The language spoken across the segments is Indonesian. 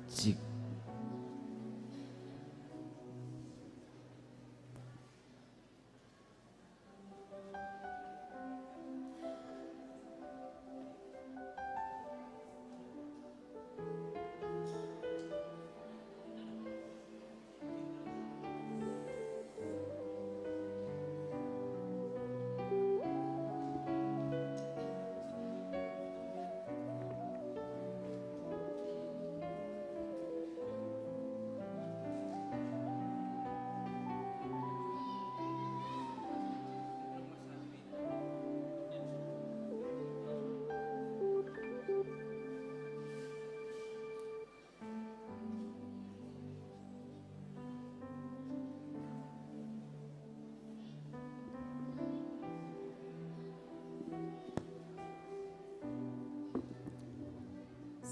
Cik.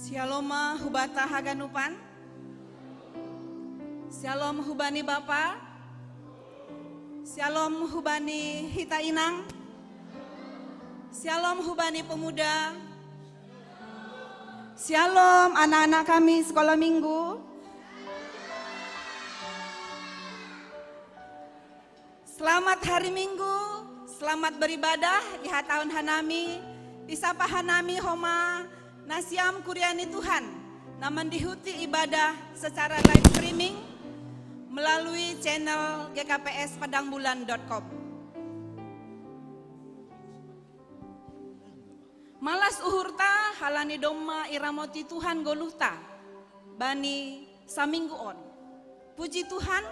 Shalom hubata haganupan. Shalom hubani Bapa. Shalom hubani hita inang. Shalom hubani pemuda. Shalom anak-anak kami sekolah minggu. Selamat hari Minggu, selamat beribadah iha tahun hanami, disapa hanami homa nasiam kuriani Tuhan, naman dihuti ibadah secara live streaming melalui channel gkpspadangbulan.com. Malas uhurta halani domma iramoti Tuhan goluhta, bani saminggu on. Puji Tuhan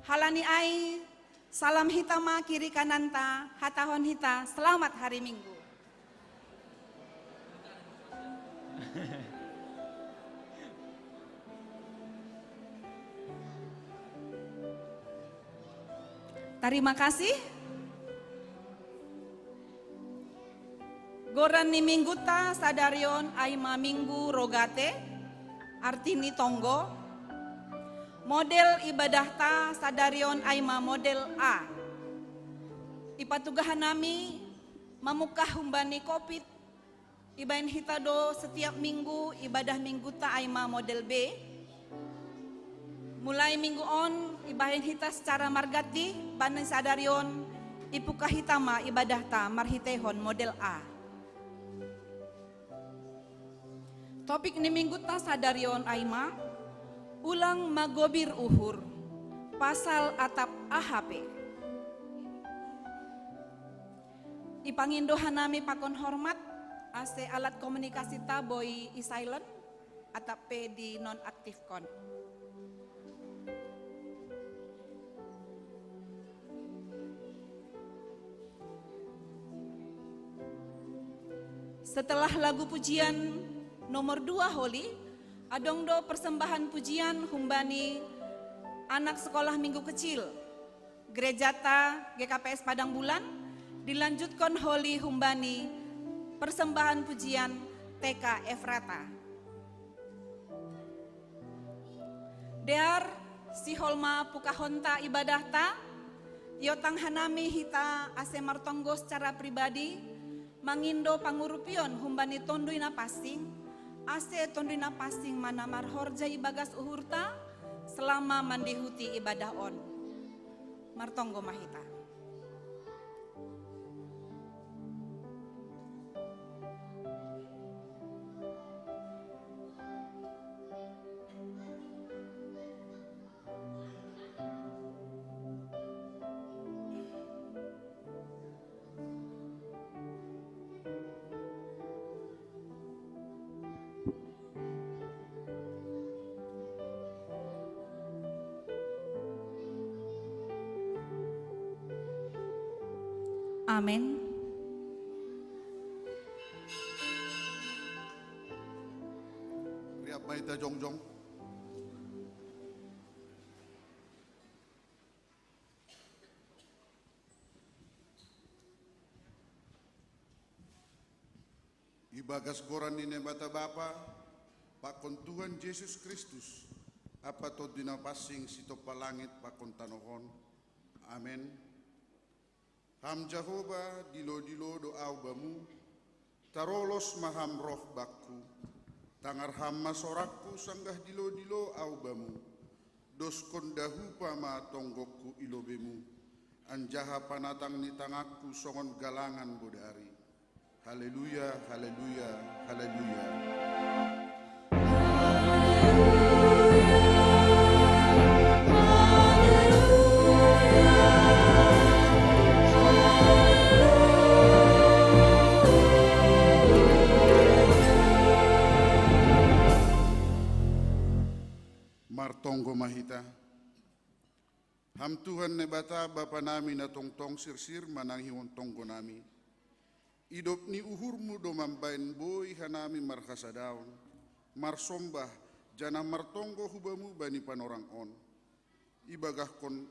halani ai salam hitama kiri kananta hatahon hita selamat hari Minggu. Terima kasih. Goran ni mingguta sadarion aima minggu rogate artini tonggo. Model ibadahta sadarion aima model A. Ipatugahan nami mamukah humbani kopit. Ibain hitado setiap minggu ibadah minggu ta aima model B. Mulai minggu on ibahin hita secara margati banan sadarion ipukah hitama ibadah ta marhitehon model A. Topik ni minggu ta sadarion aima ulang magobir uhur pasal atap AHP. Ipangindohan nami pakon hormat ase alat komunikasi ta boy silent atap P di non aktif kon. Setelah lagu pujian nomor 2 Holy, adongdo persembahan pujian humbani anak sekolah minggu kecil Gerejata GKPS Padang Bulan, dilanjutkan Holy humbani persembahan pujian TK Efrata. Dear si holma pukahonta ibadahta, yotang hanami hita ase martonggo secara pribadi, mangindo pangurupion humbani tonduina pasing, ase tonduina pasing mana marhorja ibagas uhurta selama mandihuti ibadah on. Martonggo mahita. Amin. Riap maita jongjong. Ibagas koran ini bata Bapa, pakon Tuhan Yesus Kristus, apa to dinapasing sito palangit pakon tanohon. Amin. Ham Jehovah dilo-dilo doa bamu, tarolos maham roh bakku, Tangar hamma sorakku sanggah dilo-dilo aubamu. Dos kondahu pama tonggokku ilobemu. Anjaha panatang ni tangakku songon galangan bodari. Haleluya, haleluya, haleluya. Martonggo mahita. Ham Tuhan ne bata bapa nami na tongtong sirsir manang hiwon tonggo nami. Idop ni uhurmu do mambain boy hanami markasadaon. Marsombah jana martonggo hubamu bani panorang on. Ibagah kon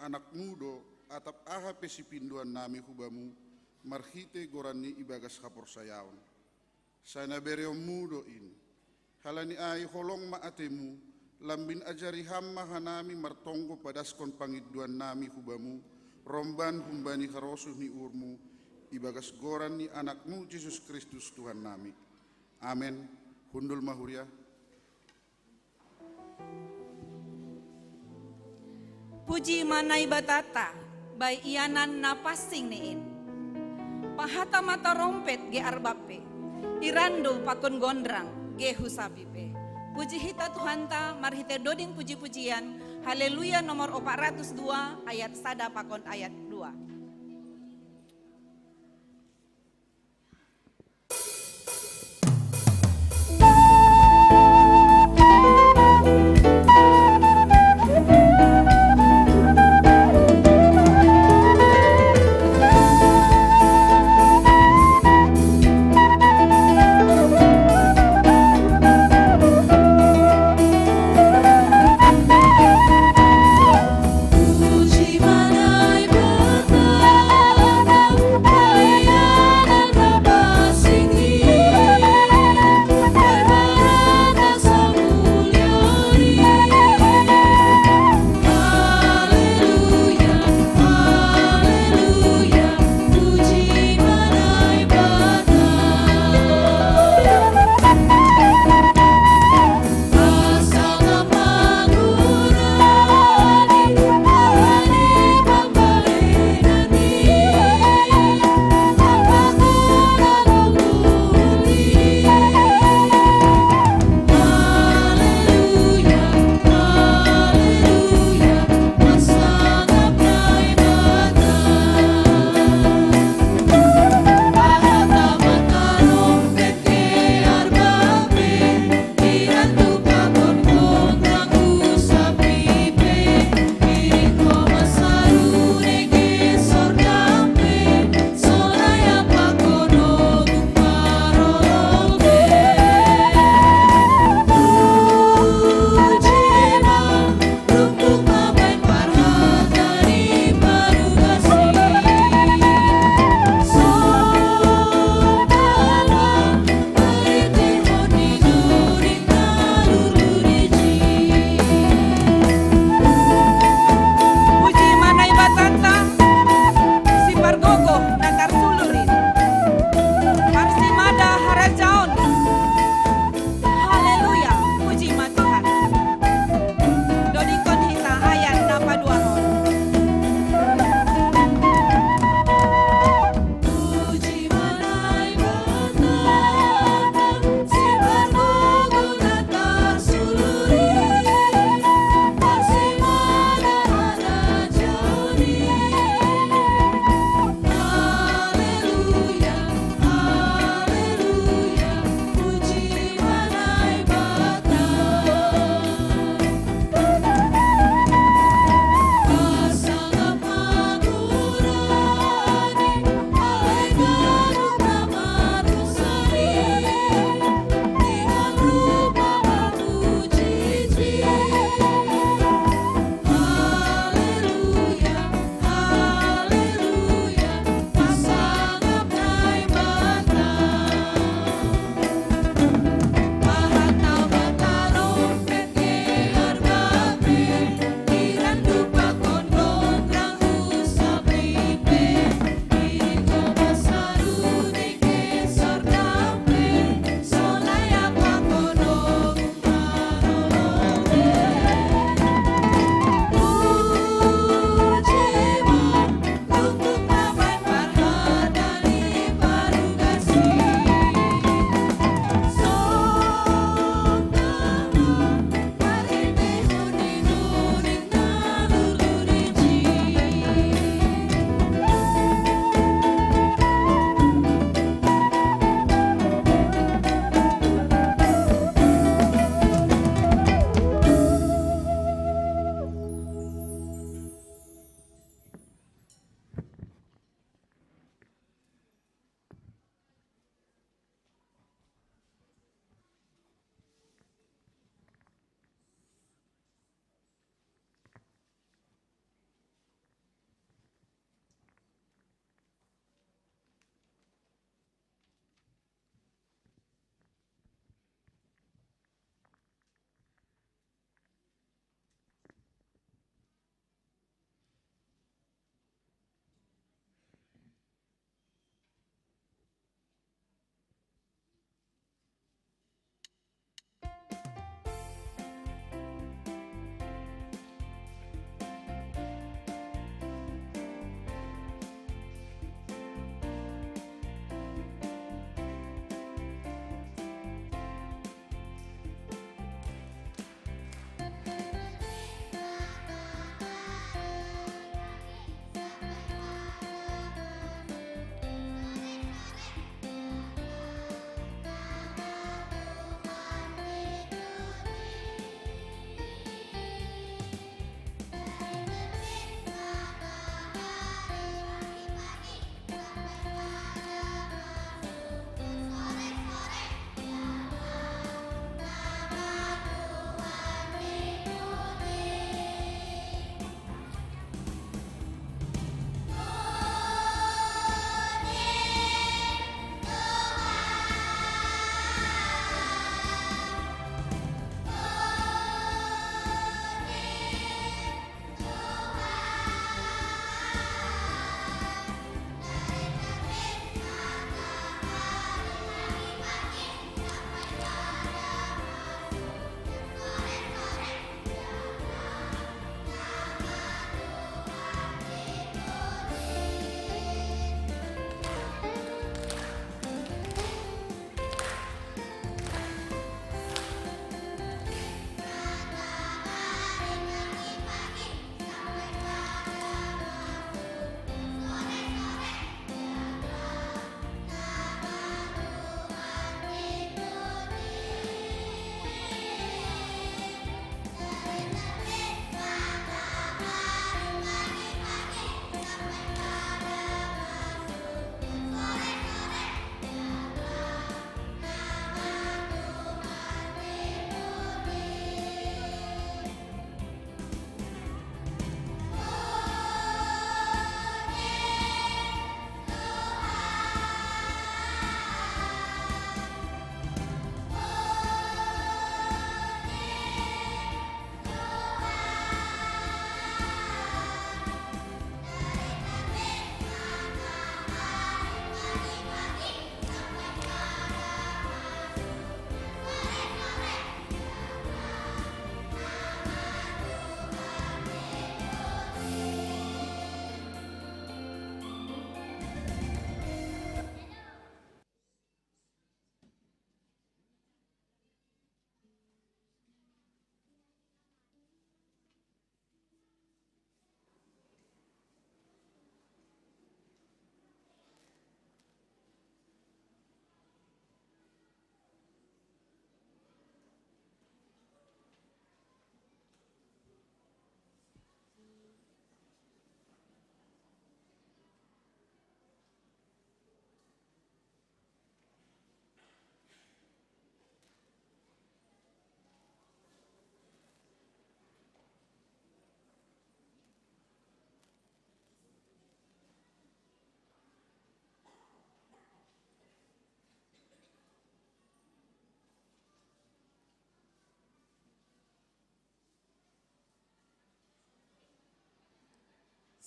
anak mudo atap aha pesipinduan nami hubamu. Marhite gorani ibagas kapor sayaon. Sana bereo mudo in. Halani ay holong maatemu. Lambin ajari hamma hanami martonggo padaskon pangiduan nami hubamu. Romban humbani karosuh ni urmu. Ibagas goran ni anakmu Yesus Kristus Tuhan nami. Amin. Hundul mahuria. Puji manai batata, bai ianan napasing niin. Pahata mata rompet ge arbape, irando pakon gondrang ge husabipe. Puji hita Tuhan ta, marhite doding puji-pujian. Haleluya nomor 402 ayat sada pakon ayat 2. Puji manai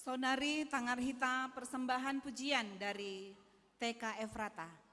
Saudari Tangarhita persembahan pujian dari TK Efrata.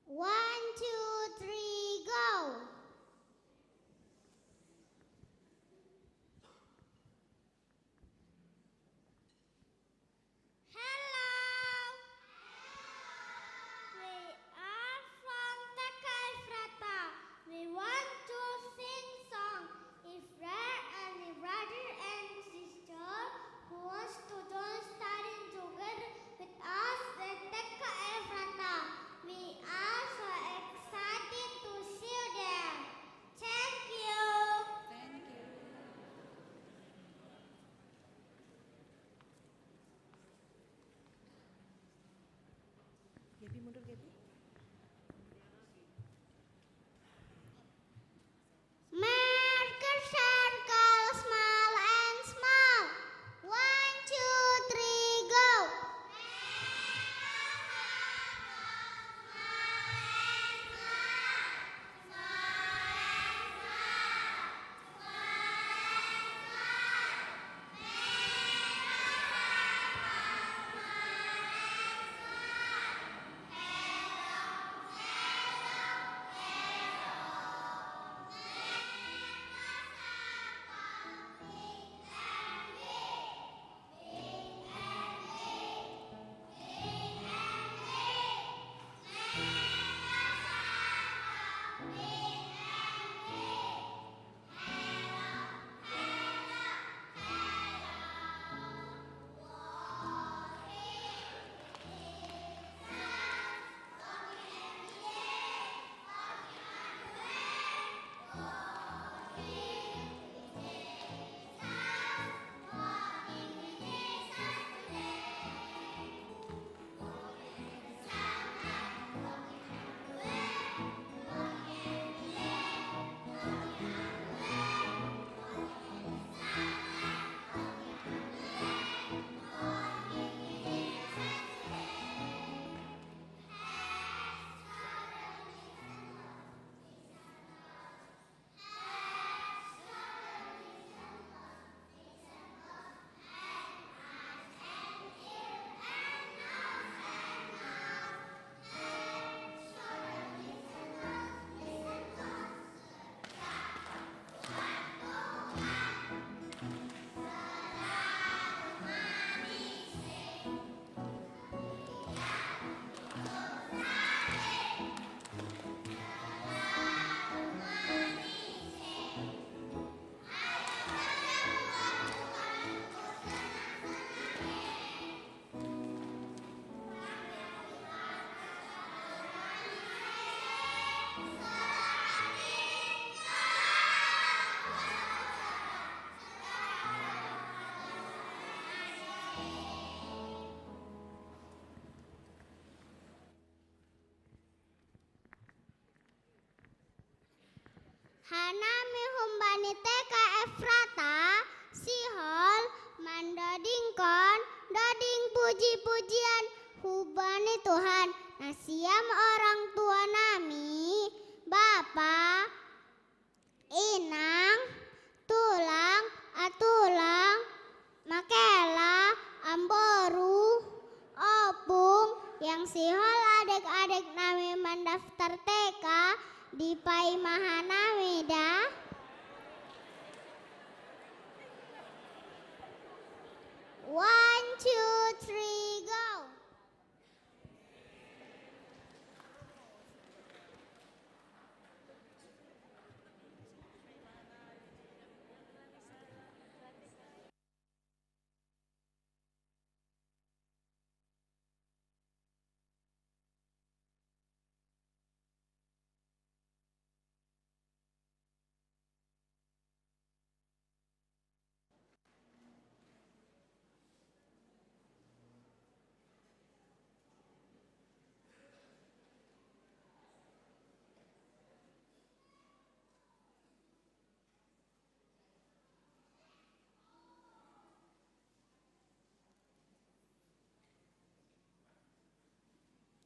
One, two, three, go! Hello! We are from TK Efrata. We want to sing song. If there any brother and sister who wants to join studying together with us at TK Efrata, we are so excited to see you there. Thank you. Thank you. Gaby mundur Gaby. Marker circle, small and small. One, two, three, go. Hanami humbani TK Efrata, sihol mandodingkon, doding puji-pujian, hubani Tuhan, nasiam orang tua nami, Bapa, Inang, Tulang, Dipai Mahana Weda. One, two, three, go.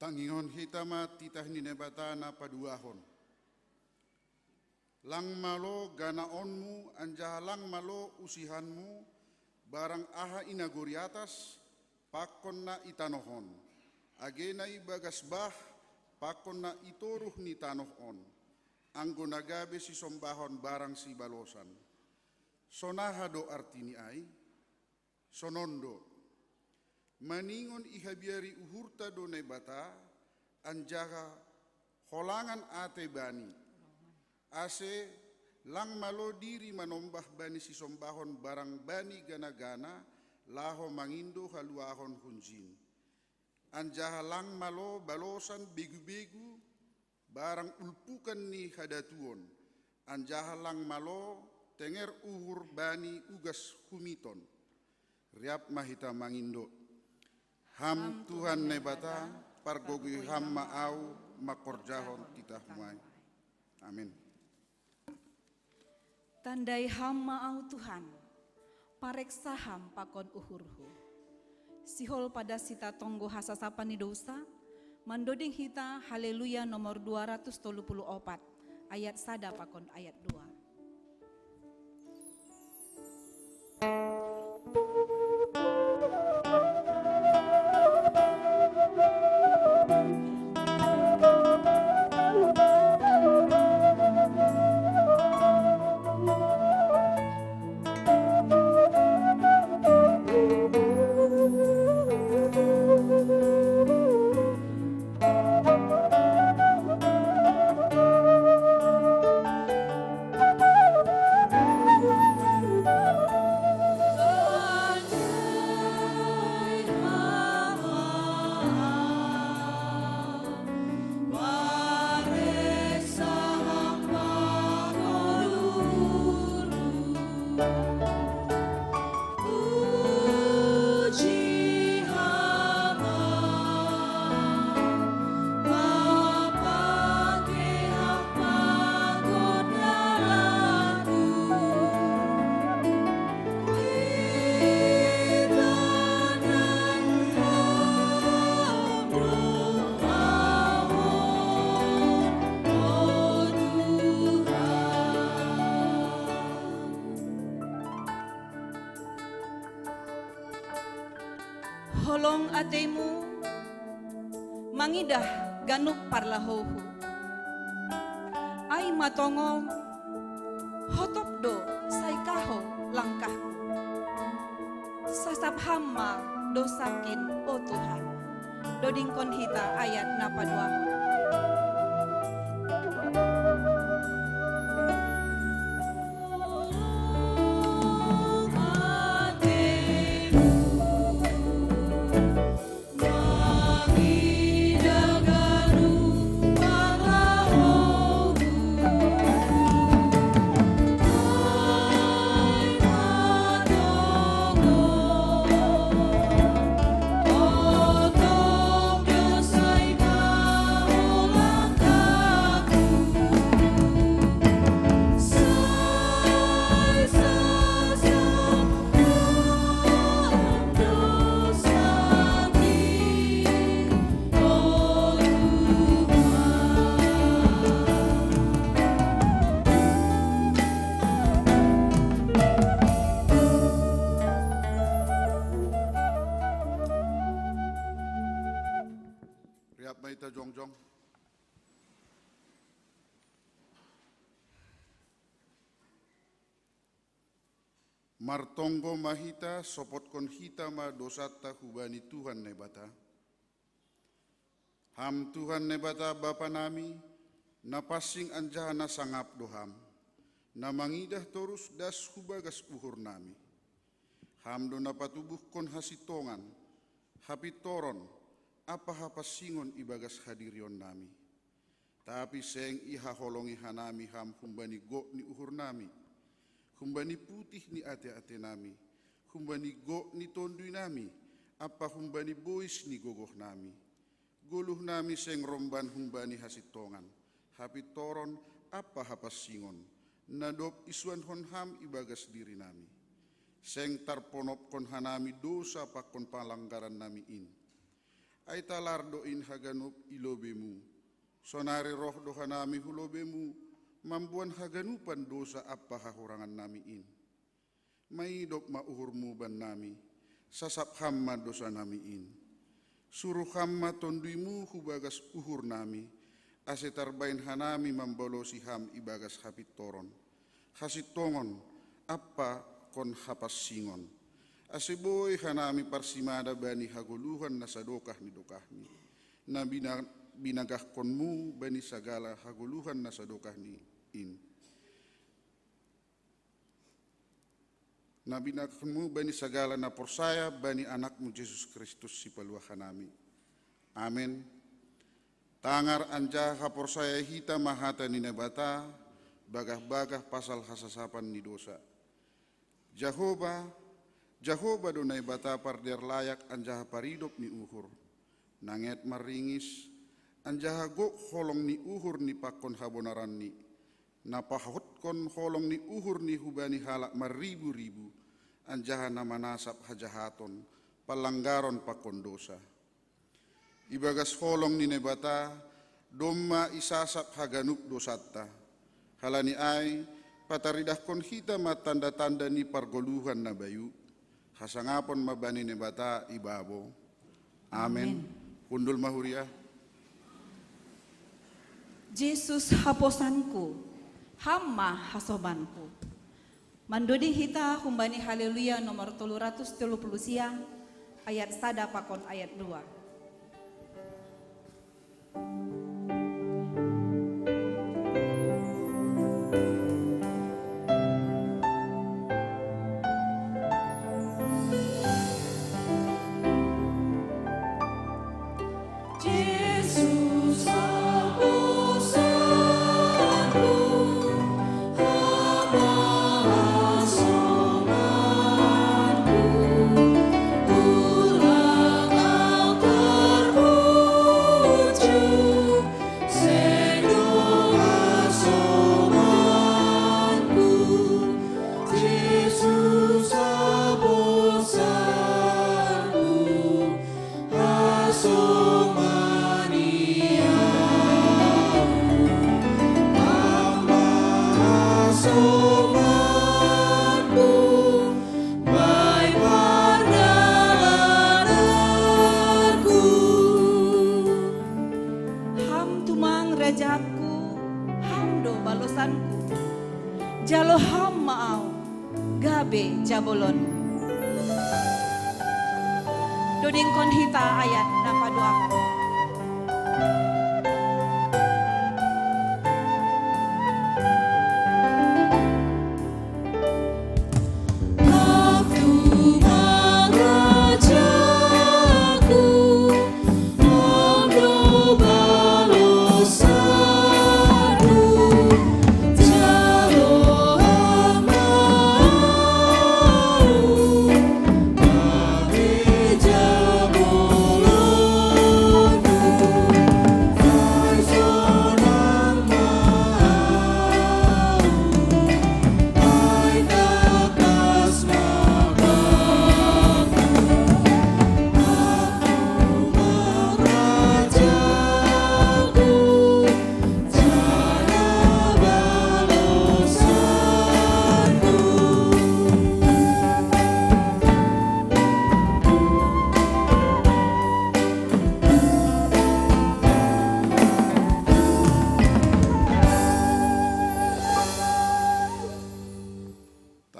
Tangingon hitama titah ninebata na paduahon. Lang malo ganaonmu anjaha lang malo usihanmu barang aha inaguri atas pakon na itanohon. Agena ibagasbah pakon na itoruh ni tanohon. Anggo nagabe si sombahon barang si balosan. Sonahado artini ay sonondo. Maningon ihabiari uhurta do nebata anjaga holangan ate bani ase lang malo diri manombah bani si sombahon barang bani gana-gana laho mangindo haluahon hunjin anjaha lang malo balosan begu-begu barang ulpukan ni hadatuon anjaha lang malo tenger uhur bani ugas humiton riap mahita mangindo. Ham Tuhan nebata pargogi ham maau makorjahon titah muai. Amin. Tandai ham maau Tuhan, pareksa ham pakon uhurhu. Sihol pada sita tonggo hasasapani dosa, mandoding hita haleluya nomor 234, ayat sada pakon ayat 2. Holong atemu mangidah ganuk parlahohu ay matongo hotopdo saikaho langkahku sasap hamma dosakin o Tuhan dodingkon hita ayat napadwa. Oh, Martonggo mahita sopotkon hita ma dosata hubani Tuhan nebata. Ham Tuhan nebata Bapa nami, na pasing anjana sangap doham, na mangidah torus das hubagas uhur nami. Ham do na patubuh kon hasitongan, hapitoron, apa hapasingon ibagas hadirion nami. Tapi seng iha holongi hanami ham humbani go ni uhur nami. Humbani putih ni ate-ate nami, humbani go ni tondui nami, apa humbani bois ni gogoh nami. Guluh nami seng romban humbani hasitongan, hapitoron apa hapasingon, nadop isuan honham ibagas diri nami. Seng tarponop kon hanami dosa pakon palanggaran nami in. Ay talardo in haganup ilobemu, sonari roh dohanami hulobemu, mambuan haganupan dosa apa hahurangan nami in. Maidop mauhurmu ban nami, sasap hamma dosa nami in. Suruh hamma tonduimu hubagas uhur nami, asetar bain hanami mambolosi ham ibagas hapitoron. Hasitongon apa kon hapas singon. Aseboy hanami parsimada bani haguluhan na sadokah ni dokahni. Na binagah konmu bani sagala haguluhan na sadokah ni in. Na binagahmu bani sagala na porsaya bani anakmu Yesus Kristus si paluahanami. Amin. Tangar anja haporsaya hita mahata ni nebata, bagah-bagah pasal hasasapan ni dosa. Jehovah donai bata parder layak anjaha paridop ni uhur. Nanget maringis anjaha go holong ni uhur ni pakon habonaran ni. Napahot kon holong ni uhur ni hubani halak maribu-ribu. Anjaha nama nasab hajahaton palanggaron pakon dosa. Ibagas holong ni nebata domma isasap haganup dosatta. Halani ay pataridah kon hita matanda-tanda ni pargoluhan na bayu. Hasangapon mabani nebata ibabo. Amen. Kundul mahuria. Yesus haposanku, hamma hasobanku. Mandodi hita humbani haleluya nomor 330 siang ayat sada pakon ayat 2. Jalo ham maau gabe jabolon. Doding kon hita ayat napaduakan.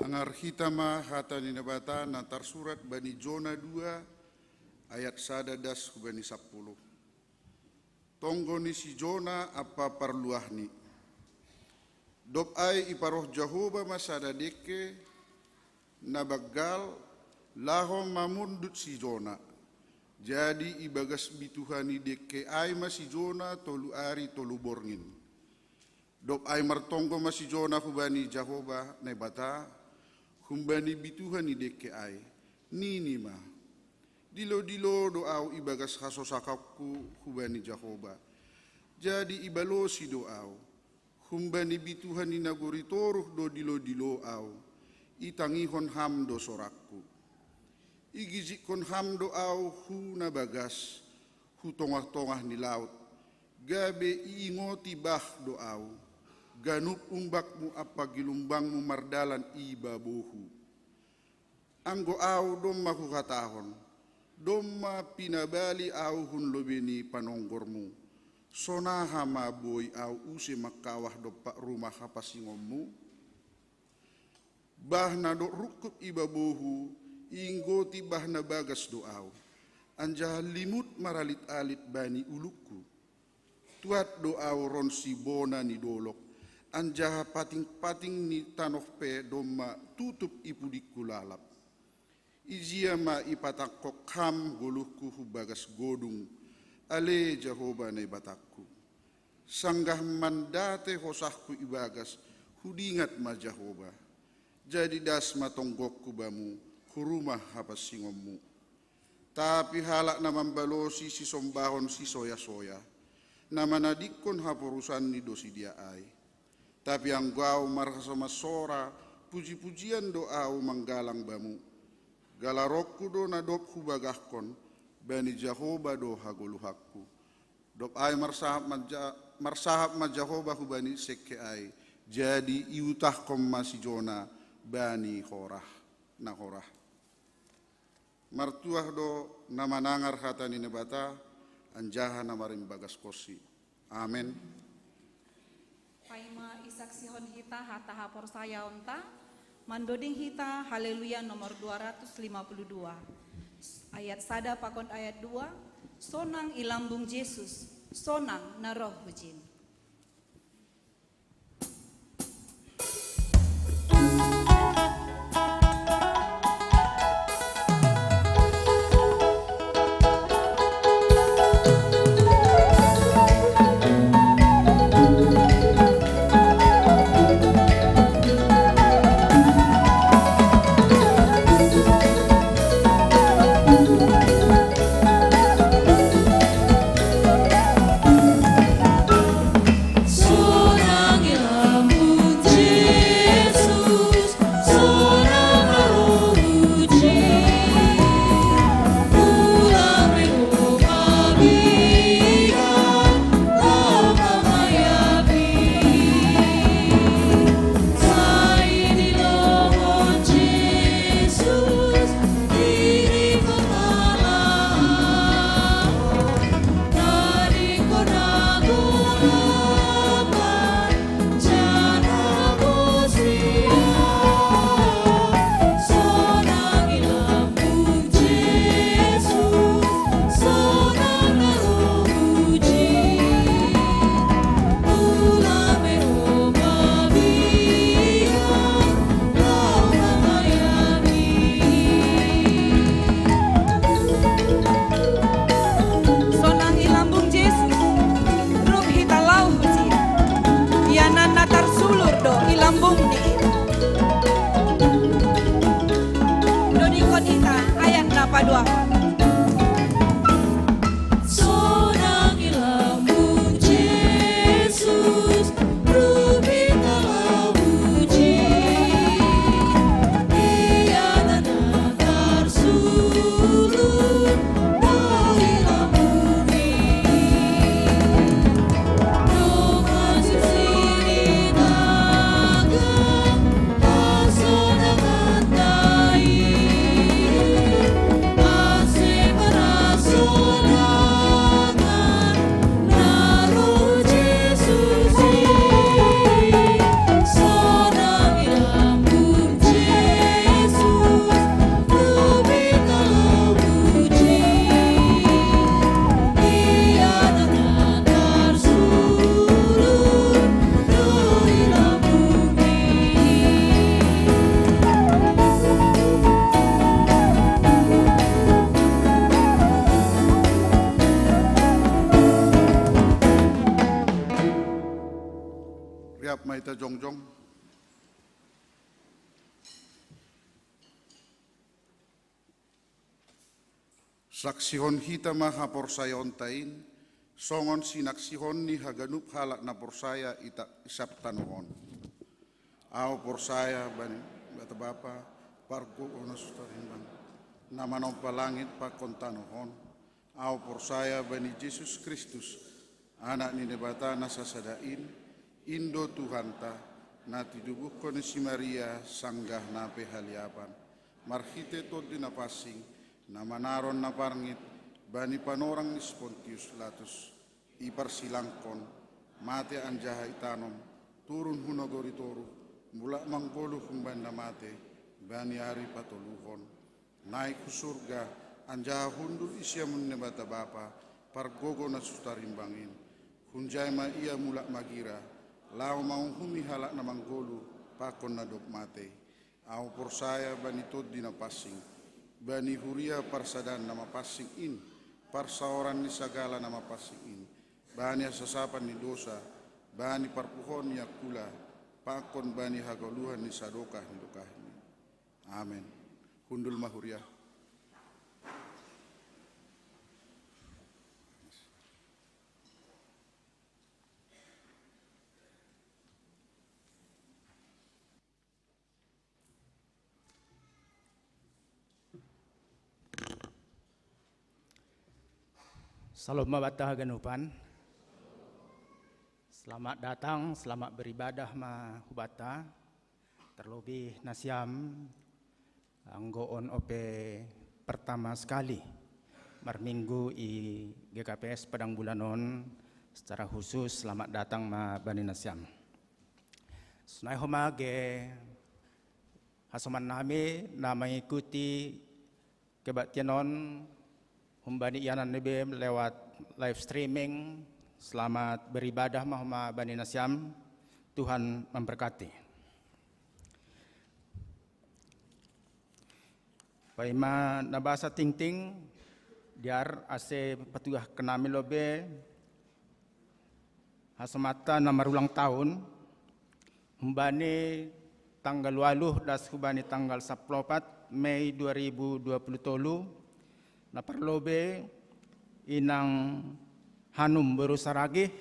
Angar hitama hata ni nabata nantar surat bani Jona 2 ayat 1 das bani 10. Tonggo ni si Jona apa parluahni. Dop ai iparoh Jehovah masada deke nabagal lahom mamundut si Jona. Jadi ibagas bituhani deke ai masih Jona tolu ari tolu borngin. Dop ai martonggo masih Jona hubani Jehovah nebata. Humbani bituhani deke ai nini ma dilo doau ibagas hasosakakku hubani Jehovah. Jadi ibalosi doau humbani bituhani nagori toruh do dilo au itangihon ham do sorakku igizikon ham do au hu nabagas hu tongah-tongah ni laut gabe ingoti bah do au ganup umbakmu apa gilumbangmu mardalan iba bohu. Anggo au domma kukatahon, domma pinabali au hun lobeni panonggormu. Sonaha ma boy au use makawah dopak rumah hapasingommu. Bahna do rukup iba bohu, inggoti bahna bagas do au. Anjah limut maralit alit bani ulukku. Tuat do au ron si bona ni dolok. Anjaha pating-pating ni tanoh pe domma tutup ipudikku lalap. Izia ma ipatakok ham goluhku hubagas godung. Ale Jehovah na batakku. Sanggah mandate hosahku ibagas hudingat ma Jehovah. Jadi das matonggokku bamu hurumah hapasingommu. Tapi halak na mambalosi si sombahon si soya-soya. Na manadikon haporusan ni dosi dia ai. Tapi ang gau marhasama sora puji-pujian doau manggalang bamu. Galarokku do na dop hubagahkon bani Jehovah do hagoluhakku. Dop ai marsahap ma Jehovah hubani sekke ai. Jadi iutah kom masih Jona bani Korah na Korah. Martuah do namanangar hatani nebata anjaha namarim bagas kosi. Amin. Paima isaksihon hita hata hapor saya onta mandoding hita haleluya nomor 252 ayat sada pakon ayat 2 sonang ilambung Yesus sonang na roh hujin. Riap maita jongjong. Saksihon hita maha porsayon tain, songon sinaksihon ni haganup halak na porsaya ita isap tanuhon. Aw porsaya bani bata bapa parko ona sustarimbang, nama nom palangit pa kontanuhon. Aw porsaya bani Yesus Kristus, anak ni nebata nasasadain, Indo Tuhanta, na tidubuhkon si Maria sanggah na pehaliapan, marhite tod na pasing, na manaron na parngit, bani panorang ni Pontius Latus, iparsilangkon, mate anjaha itanom, turun hunagoritoru, mula manggolo humban na mate, bani ari patuluhon, naik ke surga, anjaha hundur isyamun ne bata bapa, pargogo na sustarimbangin, hunjay ma ia mula magira, lao maung humi halak na manggolo, pakon na dok mate, au porsaya bani tod di na pasing, bani huria parsadan nama passing in, parsaoran ni sagala nama passing in, bani asasapan ni dosa, bani parpuhon ni akula, pakon bani hagaluhan ni sadokah ni dokah ni. Amen. Hundul mahuria. Salam mabata haganupan. Selamat datang, selamat beribadah ma hubata. Terlebih nasiam anggoon ope pertama sekali marminggu i GKPS Padang Bulanon. Secara khusus selamat datang ma bani nasiam. Sunai homa ge hasoman nami na mengikuti kebaktianon Humbani Yanan Nebem lewat live streaming. Selamat beribadah mahma Bani Nasyam. Tuhan memberkati. Paima nabasa ting-ting diar ase patugah kenami lobe hasamata na marulang tahun Humbani tanggal 8 das Humbani tanggal 14 Mei 2023 na parlobe inang hanum berusaragi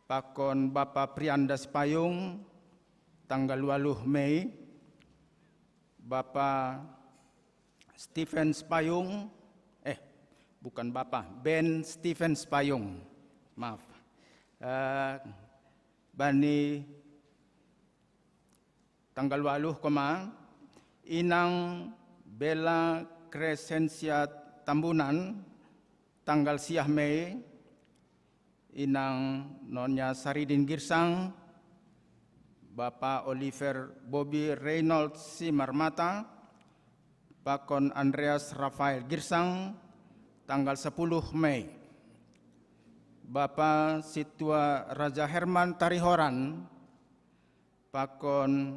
pakon Bapak Prianda Spayung tanggal 8 Mei, Bapak Stephen Spayung, bukan Bapak, Ben Stephen Spayung, maaf, bani tanggal 8 inang Bella Crescencia Tambunan tanggal 10 Mei, inang Nonya Saridin Girsang, Bapak Oliver Bobby Reynolds Simarmata, Pakon Andreas Rafael Girsang tanggal 10 Mei, Bapak Situa Raja Herman Tarihoran, Pakon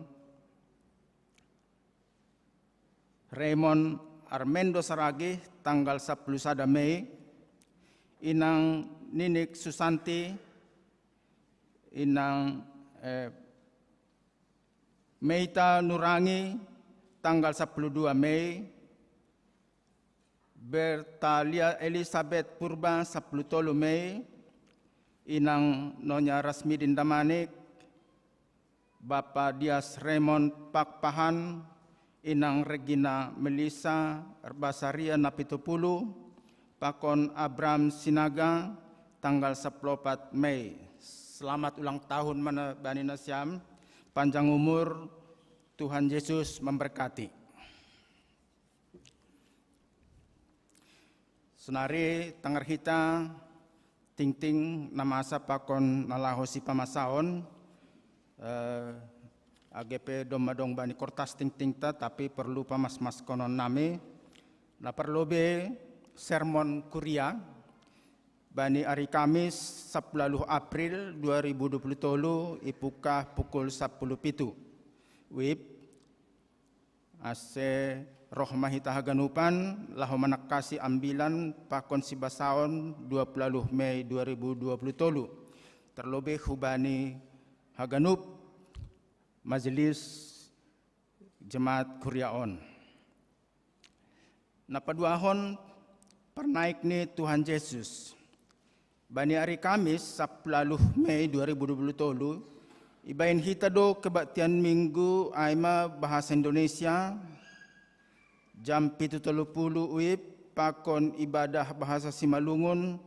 Raymond Armendo Saragi tanggal 11 Mei, inang Ninik Susanti, inang Meita Nurangi tanggal 12 Mei, Bertalia Elizabeth Purba 10 Mei, inang Nonya Rasmidin Damanik, Bapak Dias Raymond Pakpahan, inang Regina Melisa Basaria Napitupulu, Pakon Abram Sinaga tanggal 14 Mei. Selamat ulang tahun mana Bani Nasyam, panjang umur, Tuhan Yesus memberkati. Sunari tangar hita ting-ting nama asa pakon nalahosi pamasaon AGP domadong bani kortas ting-ting ta tapi perlu pamas-mas konon nami na perlu be sermon kuria bani hari Kamis 10 April 2023 ipukah pukul 10.07 wib ase roh mahita haganupan lahu manakasi ambilan pakon sibasaon 20 Mei 2023 terlebih hubani haganup majelis jemaat Kuriaon. Napaduahon pernaik ni Tuhan Yesus. Bani hari Kamis 10 Mei 2023 ibain kita do kebaktian minggu aima bahasa Indonesia jam 7.30 UIP pakon ibadah bahasa Simalungun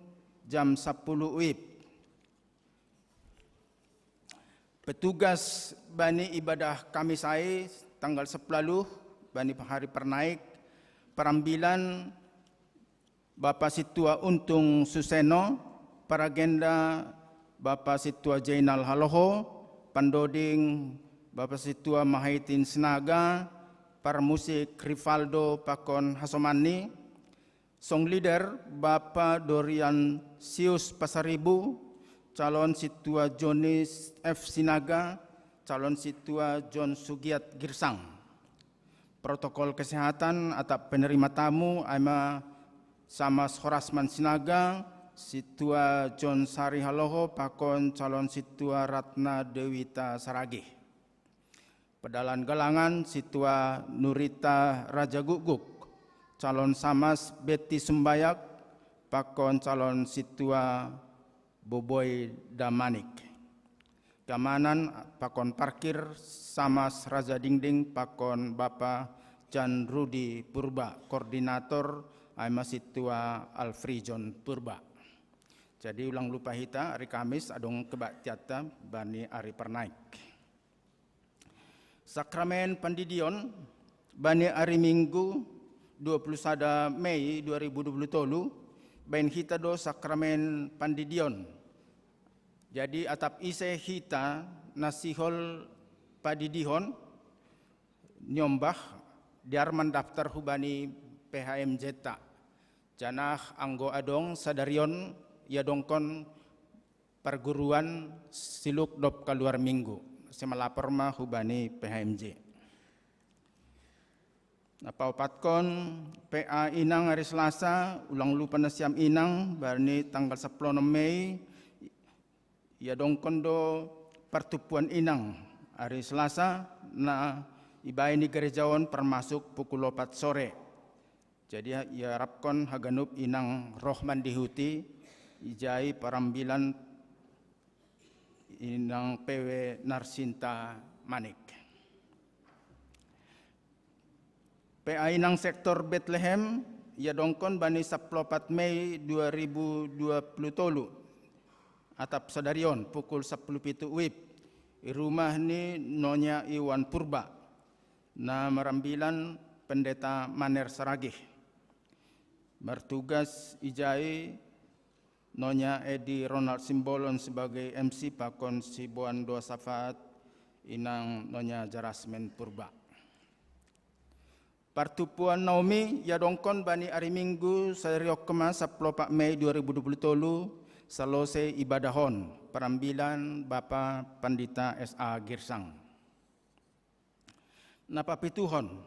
jam 10 UIP. Petugas bani ibadah Kamis ai tanggal 10 bani hari pernaik perambilan Bapak Situa Untung Suseno, Paragenda Bapak Situa Jainal Haloho, Pandoding Bapak Situa Mahaitin Senaga, para musik Rivaldo Pakon Hasomani, song leader Bapak Dorian Sius Pasaribu, calon Situa Jonis F. Sinaga, calon Situa John Sugiat Girsang. Protokol kesehatan atau penerima tamu ama sama Horasman Sinaga, Situa John Sari Haloho, pakon calon Situa Ratna Dewita Saragih. Pedalan Galangan, Situa Nurita Raja Guguk, calon Samas Betty Sumbayak, pakon calon Situa Boboy Damanik. Keamanan pakon parkir Samas Raja Dingding, pakon Bapak Jan Rudi Purba, koordinator Aima Situa Alfrijon Purba. Jadi ulang lupa hita hari Kamis adong kebaktiata bani hari pernaik. Sakramen Pandidion bani hari Minggu 21 Mei 2023 bain hita do sakramen Pandidion. Jadi atap ise hita nasihol padidihon nyombah diarman daftar hubani PHMJ tak. Janah anggo adong sadarion ya dongkon perguruan siluk dop keluar minggu. Semalapor mah hubani PHMJ. Napa opatkon PA Inang hari Selasa ulang lupa nasiam Inang bani tanggal 10 Mei ya dongkon do pertupuan Inang hari Selasa na ibai ni gerejawan termasuk pukul 4 sore. Jadi ya rapkon haganup Inang Rohman dihuti ijai parambilan Inang PW Narsinta Manik. PA Inang sektor Bethlehem ya dongkon bani 14 Mei 2023 atap sadarion pukul 10.07 WIB di rumah ni Nonya Iwan Purba na merambilan Pendeta Maner Saragih. Bertugas ijai Nonya Edi Ronald Simbolon sebagai MC pakon Sibuan Dua Safaat Inang Nonya Jarasmen Purba. Pertupuan Naomi ya dongkon bani hari Minggu sayriok kemas 14 Mei 2023 selesai ibadahon perambilan Bapak Pandita S.A. Girsang. Napa pituhon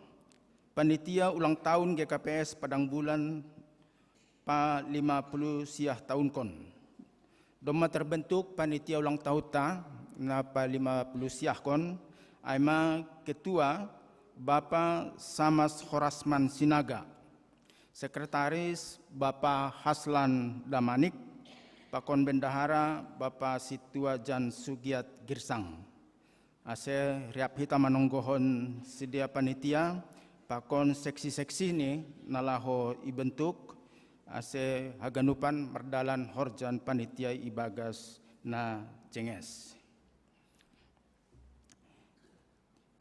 panitia ulang tahun GKPS Padang Bulan pa 50 siah tahun kon. Doma terbentuk panitia ulang tahun ta na pa 50 siah kon aima ketua Bapak Samas Horasman Sinaga, sekretaris Bapak Haslan Damanik, pakon bendahara Bapak Situa Jan Sugiat Girsang. Ase riap hita manonggohon sedia panitia pakon seksi-seksi ni nalaho ibentuk ase haganupan merdalan horjan panitia ibagas na cenges.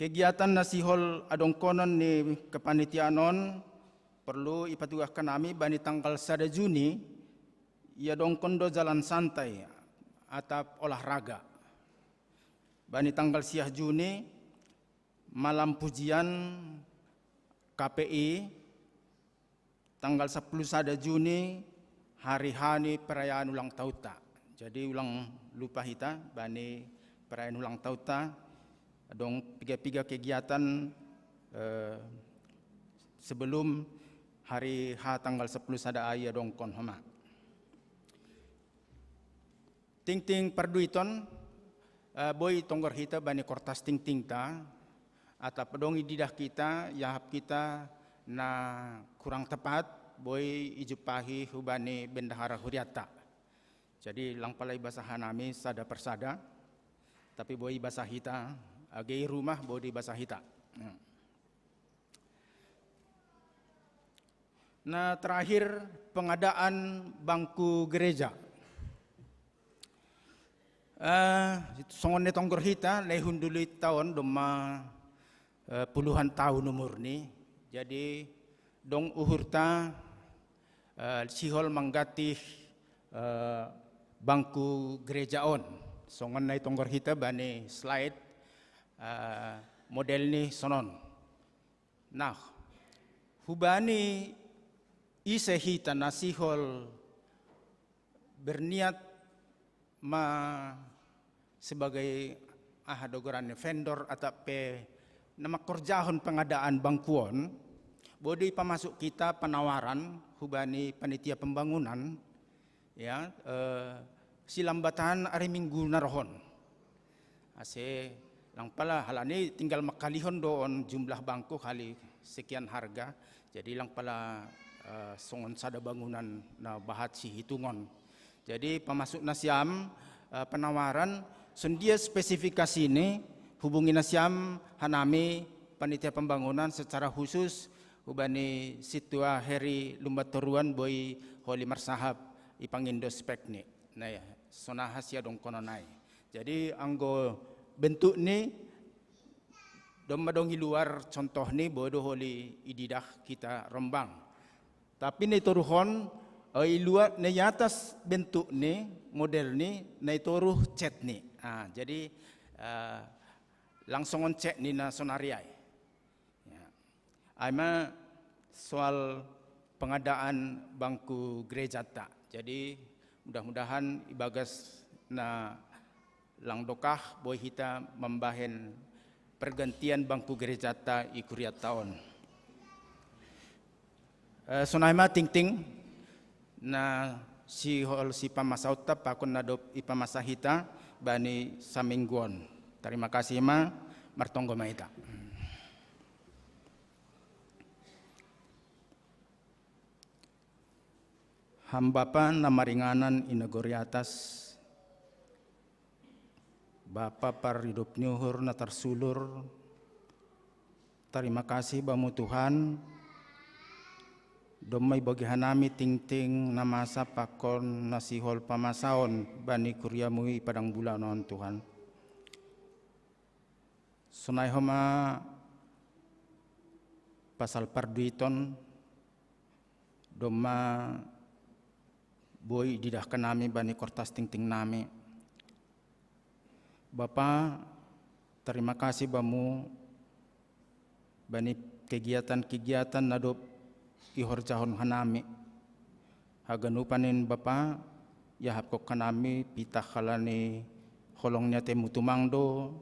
Kegiatan nasihol adongkonon ni kepanitianon perlu ipatuahkan kami bani tanggal 1 Juni ia dongkon do jalan santai atap olahraga. Bani tanggal 10 Juni malam pujian KPI, tanggal 10 Juni hari hani perayaan ulang tahun ta. Jadi ulang lupa hita bani perayaan ulang tahun ta dong piga-piga kegiatan sebelum hari H tanggal 10 sada aya dong kon homa. ting perduiton boy tonggor kita bani kortas ting ta atau pedongi didah kita yahap kita na kurang tepat boy ijupahi hubani bendahara huriata. Jadi lang palay basahan nami sada persada tapi boy basah hita agay rumah boy di basah hita. Nah terakhir pengadaan bangku gereja. Songon ni tonggor hita lehun dulu tahun doma puluhan tahun umur ni. Jadi dong uhurta sihol manggatih bangku gereja on. Songon na tonggor hita bani slide model ni sonon. Nah hubani isa hita na sihol berniat sebagai dogoran vendor atau nama kerjahon pengadaan bangkuon bodi pamasuk kita penawaran hubani panitia pembangunan ya silambatan hari minggu narohon ase lang pala halani tinggal makalihon doon jumlah bangku kali sekian harga jadi lang pala songon sada bangunan na bahat si hitungon jadi pamasuk nasiam penawaran sendia spesifikasi ini hubungi nasiam hanami panitia pembangunan secara khusus hubani situa heri lumbat toruan boy holi marsahab ipangindo spek ni nah ya sona hasia dong kononai jadi anggo bentuk ni domadongi luar contoh ni bodo holi ididah kita Rembang tapi ni toruhon luar ni atas bentuk ni model ni toruh chat ni jadi langsung on chat ni na sonariai ya. Aima soal pengadaan bangku gereja tak jadi mudah-mudahan ibagas na lang dokah boy hita membahen pergantian bangku gereja tak ikuriat tahun sonaima ting na si hol si pamasauta pakon nadop ipamasahita bani samingguon. Terima kasih ma martonggo maita. Hamba na maringanan inagori atas Bapa par hidup nyuhur na tersulur. Terima kasih bamu Tuhan. Domay bagi hanami ting na masa pakon nasihol pamasaon bani kuryamui padang bulanon Tuhan. Sunay homa pasal parduiton doma boy didah kanami bani kortas ting nami. Bapa terima kasih bamu bani kegiatan nadop ihor jahon hanami haganupanin Bapa yahap ko kanami pitah kalani holongnya temu tumangdo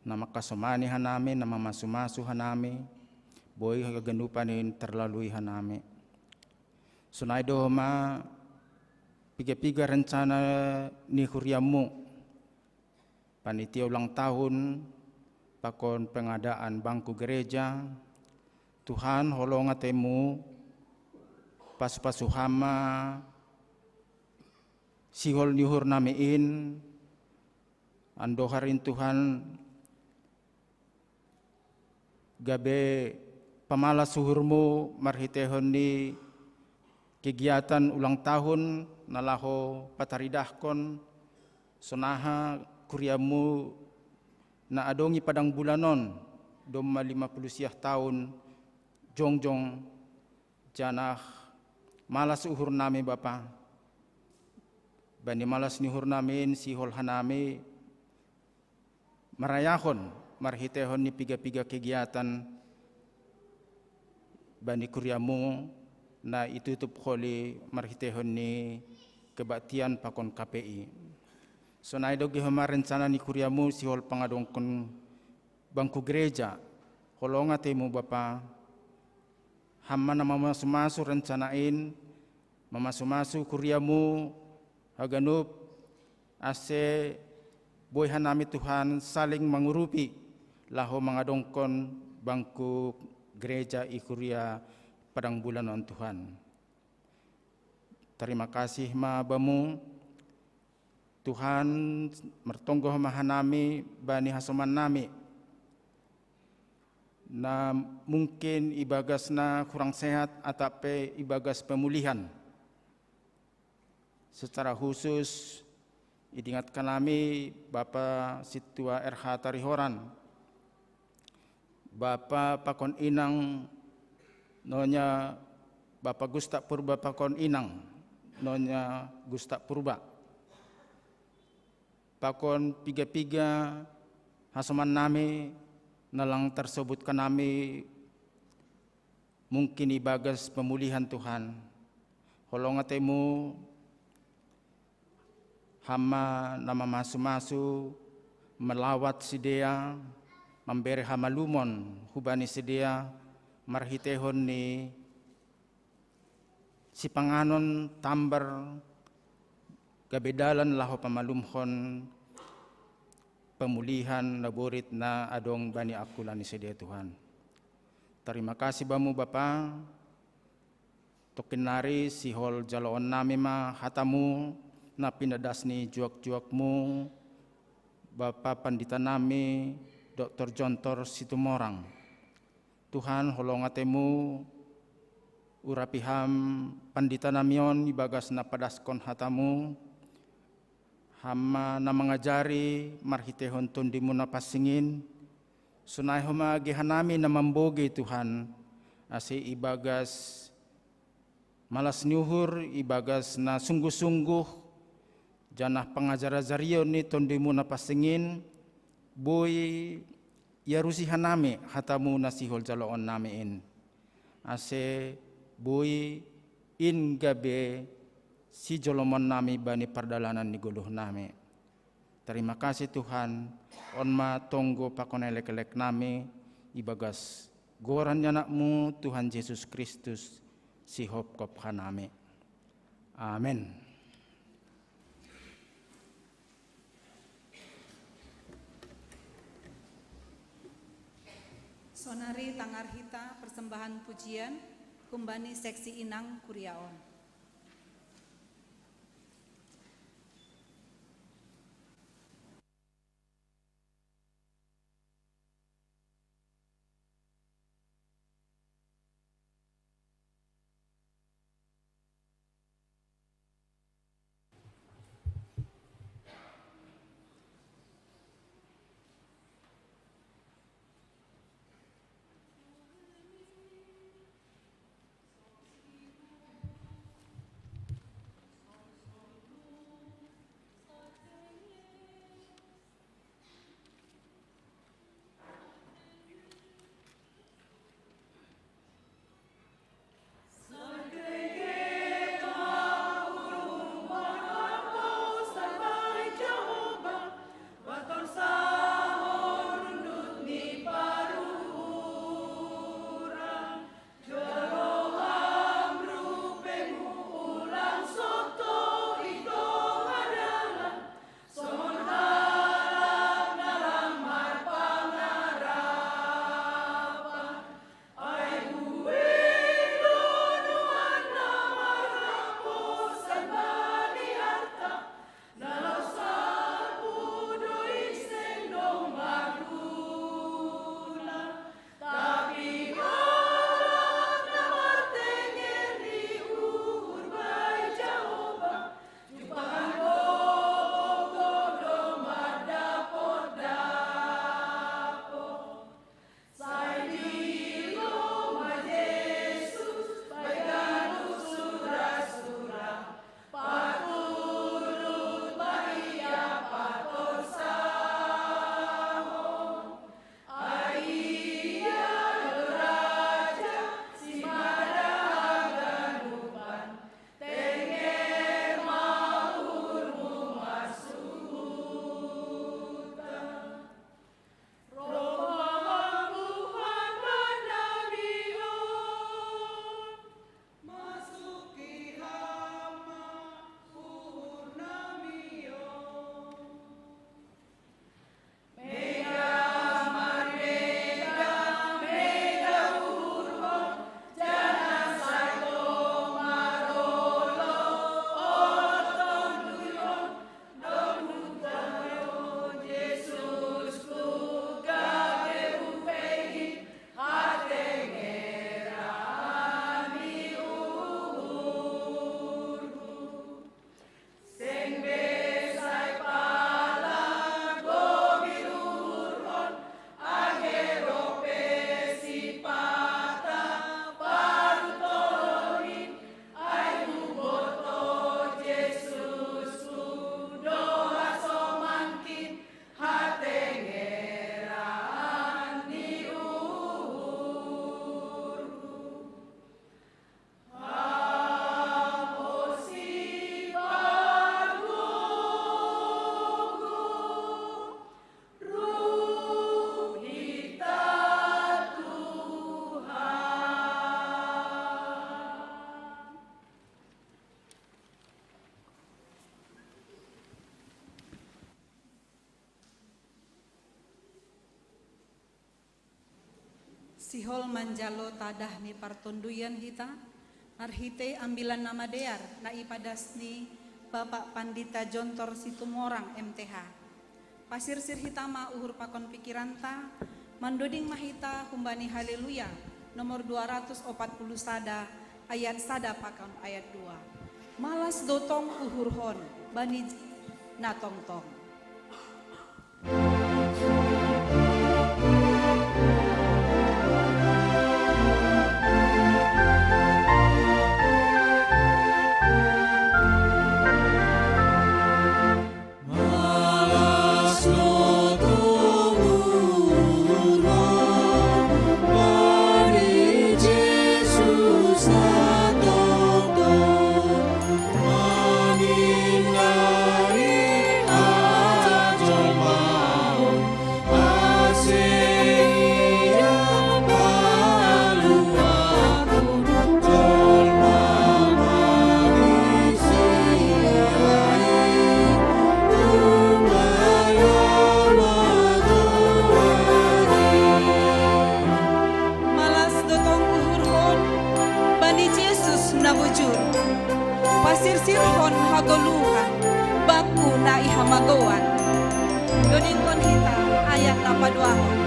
nama kasomani hanami nama masu hanami boy haganupanin terlalui hanami sunaido ma piga rencana ni huriamu panitia ulang tahun pakon pengadaan bangku gereja Tuhan holong atemu pas-pasu hama sihol nyuhur namiin andoharin Tuhan gabe pamalas suhurmu marhitehon ni kegiatan ulang tahun nalaho pataridahkon sonaha kuryamu na adongi padang bulanon doma 50 siah tahun jongjong janah malas uhur nami Bapa bani malas nihur namin sihol hanami marayahon marhitehon ni piga kegiatan bani kuryamu na itutup holi marhitehon ni kebaktian pakon KPI sonai dogi homa rencana ni kuryamu sihol pangadongkon bangku gereja holonga temu Bapa hamma na mamasu rencanain mamasu kuryamu haganub ase boyhan nami Tuhan saling mengurupi laho mengadongkon bangku gereja Ikuria padang bulan on Tuhan. Terima kasih ma bamu Tuhan mertonggoh mahanami bani hasoman nami na mungkin ibagasna kurang sehat atape ibagas pemulihan. Secara khusus diingatkan kami Bapak Situa RH Tarihoran, Bapak Pakon Inang Nonya Bapak Gusta Purba Pakon Inang Nonya Gusta Purba, Pakon piga-piga hasoman nami nalang tersebutkan nami mungkin ibagas pemulihan Tuhan. Holongatemu hama nama masu-masu melawat sidea memberi hama lumon hubani sidea marhitehon ni si panganon tambar gabedalan laho pamalumhon pemulihan laborit na adong bani akulan ni sedia Tuhan. Terima kasih bamu Bapa. Tokinari si hol jaloon nami ma hatamu na pinadas ni juak-juakmu Bapa Pandita nami Dr. Jontor Situmorang. Tuhan holongatemu urapiham pandita namion ibagas na padaskon hatamu hama na mengajari marhitehon tundimu na pasingin sunay humagihanami na mambogi Tuhan asi ibagas malas nyuhur ibagas na sungguh-sungguh janah pengajara-jarion ni tundimu na pasingin boy yarusihan nami hatamu na sihol jaloon namiin ase boy in gabe si jolomon nami bani pardalanan ni guluh nami. Terima kasih Tuhan, onma tonggo pakonelek-elek nami, ibagas goran anakmu Tuhan Yesus Kristus, si hop kophan nami. Amin. Sonari Tangarhita persembahan pujian kumbani seksi Inang Kuriaon. Sihol manjalo tadah mi partonduyan hita, narhite ambilan nama dear, na ipadasni Bapak Pandita Jontor Situmorang MTH. Pasirsir hitama uhur pakon pikiranta, mandoding mahita humbani haleluya, nomor 240 sada, ayat sada pakon ayat 2. Malas dotong uhur hon, bani natong tong. Pasirsirhon hagoluhan, baku na ihamagawan. Dodingkon hita ayat 82.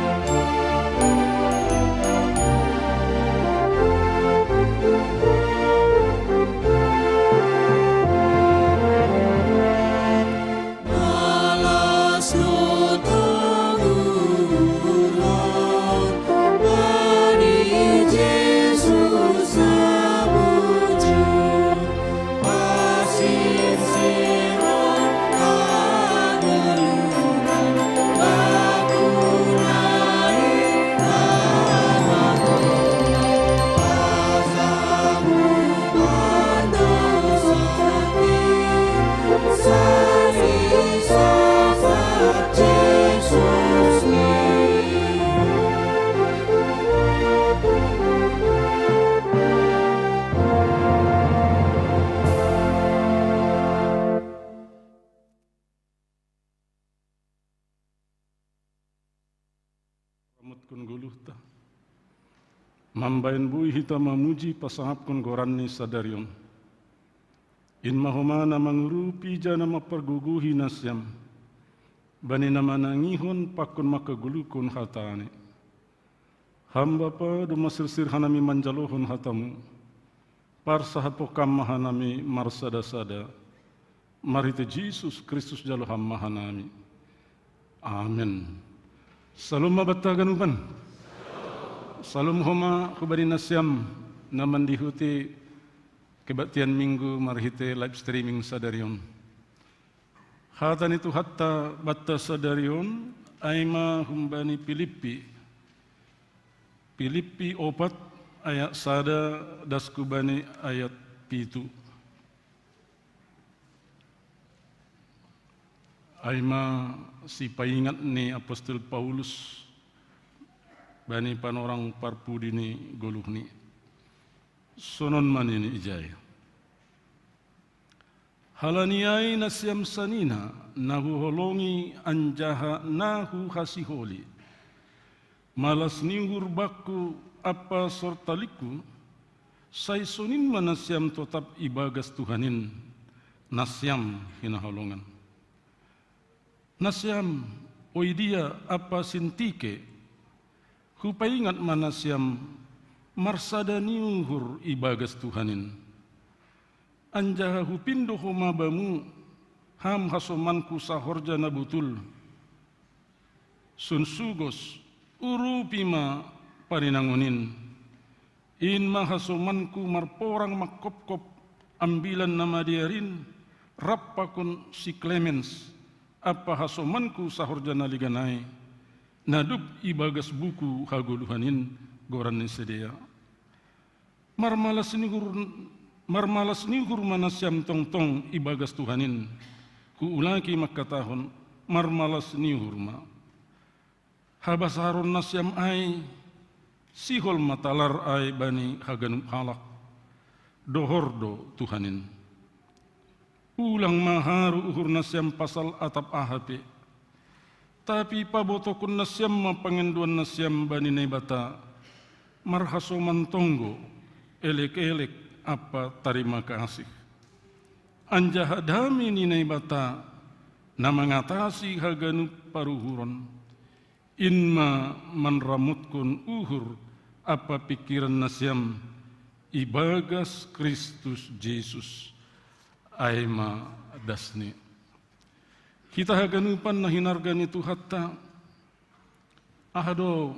Mambayan bui hita mamuji pasangap kun goranni sadarion. In mahomana mangurupi jana maperguguhi nasyam. Bani nama nangihon pakun makagulukun hatane. Hamba pa dumasirsir hanami manjalohon hatamu. Parsahapokam mahanami marsada-sada. Marite Jesus Kristus jaloham mahanami. Amen. Salam mabatagan upan. Salam homa kubari nasyam naman dihuti kebaktian minggu marhite live streaming sadarion. Hatan itu hatta batta sadarion aima humbani Filipi 4 ayat sada daskubani ayat 7. Aima si paingat ni Apostol Paulus bani panorang parpudini goluhni sonon manini ijaya halaniai nasyam sanina nahu holongi anjaha nahu hasiholi malas ningur baku apa sortaliku sai sonin manasyam tetap ibagas Tuhanin nasyam hinaholongan nasyam oidia apa sintike Hupaingat manasyam marsada niuhur ibagas Tuhanin. Anjaha hupindo humabamu ham hasomanku sahorja nabutul. Sun sugos urupima parinangunin. In mahasomanku marporang makopkop ambilan nama diarin rappakun si Clemens apa hasomanku sahorja naliganai. Naduk ibagas buku hagoluhanin goran sedia. Marmalas nigur manasyam tong ibagas Tuhanin. Ku ulaki makatahon marmalas nigur ma. Habasaron nasyam ai sihol matalar ai bani haganum halak. Dohordo Tuhanin. Ulang maharu uhur nasyam pasal atap ahape. Tapi pabotokun nasyam mapangenduan nasyam bani nebata marhasoman tonggo elek-elek apa terima kasih. Anja hadami ninai bata na mengatasi haganu paruhuron. Inma manramutkun uhur apa pikiran nasyam ibagas Kristus Yesus aima dasni. Kita haganupan na hinargani Tuhatta ahado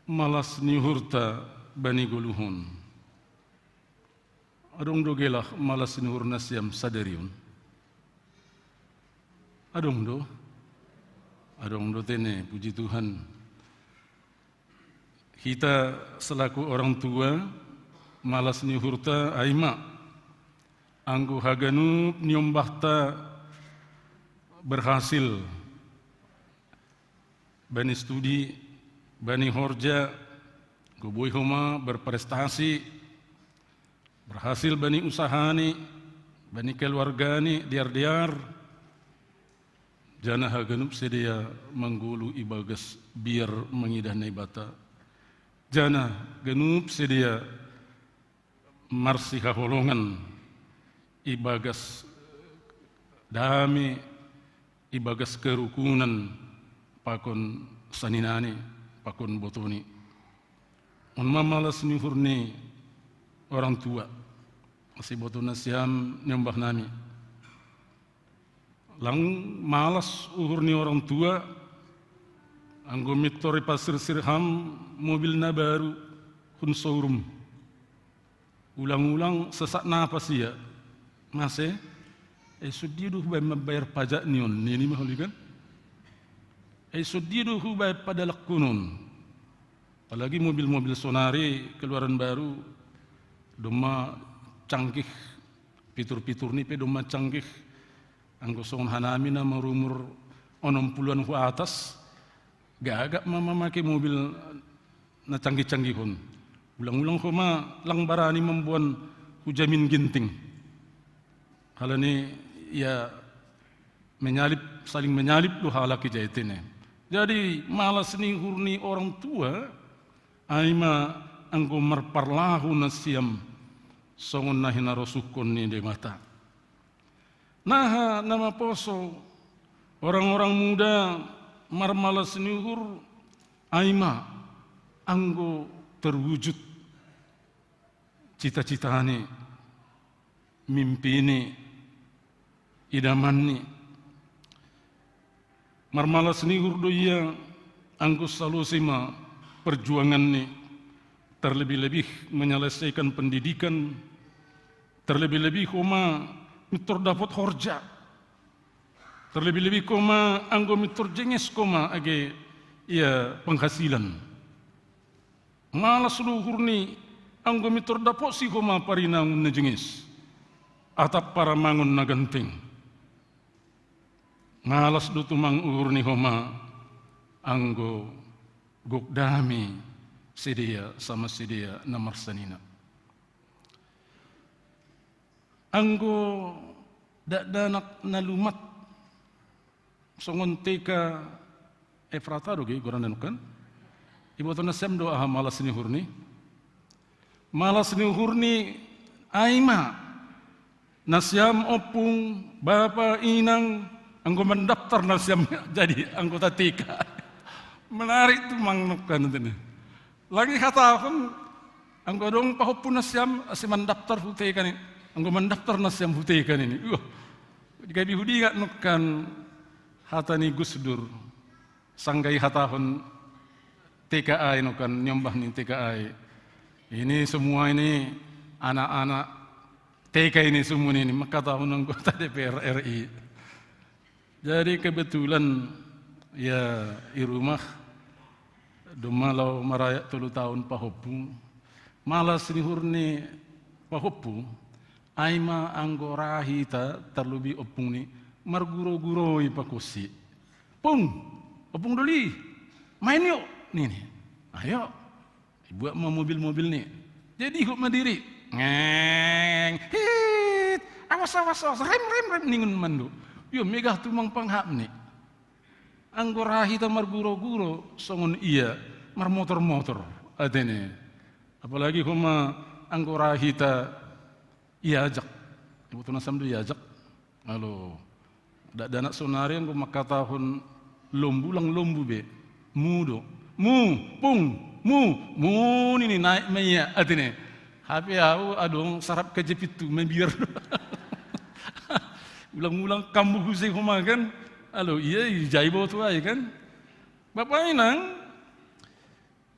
malas nihurta bani guluhun. Adong dogelah malas nihur nasyam sadariun. Adong do tene, puji Tuhan. Kita selaku orang tua malas nihurta aima anggo haganu nyombahta berhasil bani studi bani horja goboi homa berprestasi berhasil bani usahani bani keluargani diar-diar jana haganup sedia menggulu ibagas biar mengidah naibata. Jana genup sedia marsi haholongan ibagas dami ibagas kerukunan pakon saninani pakon botoni. On mamalas nihurni orang tua masih botona siam nyembah nami. Lang malas uhurni orang tua anggo mitori pasir sirham mobil na baru hun showroom ulang-ulang sesak napas ya masih sudidu bayar pajak nion ini mah kan sudidu bayar pada lakunun apalagi mobil-mobil sonari keluaran baru doma canggih fitur-fitur ni pe doma canggih anggo songon hanami na merumur 60-an ke atas gagak mama make mobil na canggih-canggihun ulang-ulang koma lang barani membuat hujamin ginting hal ini ya saling menyalip lu halaki jaitine jadi malas ni hurni orang tua aima anggo marparlahu nasiam songon nahina rosukon ni de mata. Nah, nama poso orang-orang muda marmalas niuhur aima anggo terwujud cita-citane mimpini idamani marmalas niuhur doia anggo salusima perjuangan ni terlebih-lebih menyelesaikan pendidikan terlebih-lebih koma mitur dapat horja terlebih-lebih koma anggo mitur jenges koma age ia penghasilan malas luhur ni anggo mitur dapat si koma parinangun na jenges atap para mangun na genting malas do tumang uhur ni koma anggo gokdami sedia sama sedia na marsanina anggo danak nalumat songon teka Efrata doge goranan kan ibu tona sem do aha malas ni hurni aima nasyam opung bapa inang anggo mendaftar nasyam jadi anggota teka menarik tu mangnukan tene lagi hatahun anggo dong pahopun nasyam asiman daftar teka ni anggo mendaftar nasyam huteikan ini. Jika dihudi gak nukan hatani Gus Dur sanggai hatahun TKA nukan nyombah nih TKA. Ini semua ini anak-anak TK ini semua ini maka tahun anggota DPR RI. Jadi kebetulan ya di rumah domalau merayak 3 tahun pahopu malas nihurni pahopu aima anggora hita terlebih opung ni marguro-guroi pakusi. Opung doli, main yuk, nih, ayo, buat mobil-mobil nih. Jadi ikut mandiri, ngeng, hit, awas, rem, ningun mandu. Yo megah tumang panghap nih. Anggora hita marguro-guro, songon iya, mar motor-motor, adene. Apalagi huma anggora hita iajak. Ibu tunasam du iajak. Halo. Dana sonarian ko makatahon lombulang lombu be. Mudo. Mu, pung, mu nini naik maya atine. Hape aku adong sarap kejepit tu membiar. Ulang-ulang kamu husay humakan. Halo, iya jaibo tu ay kan. Bapak inang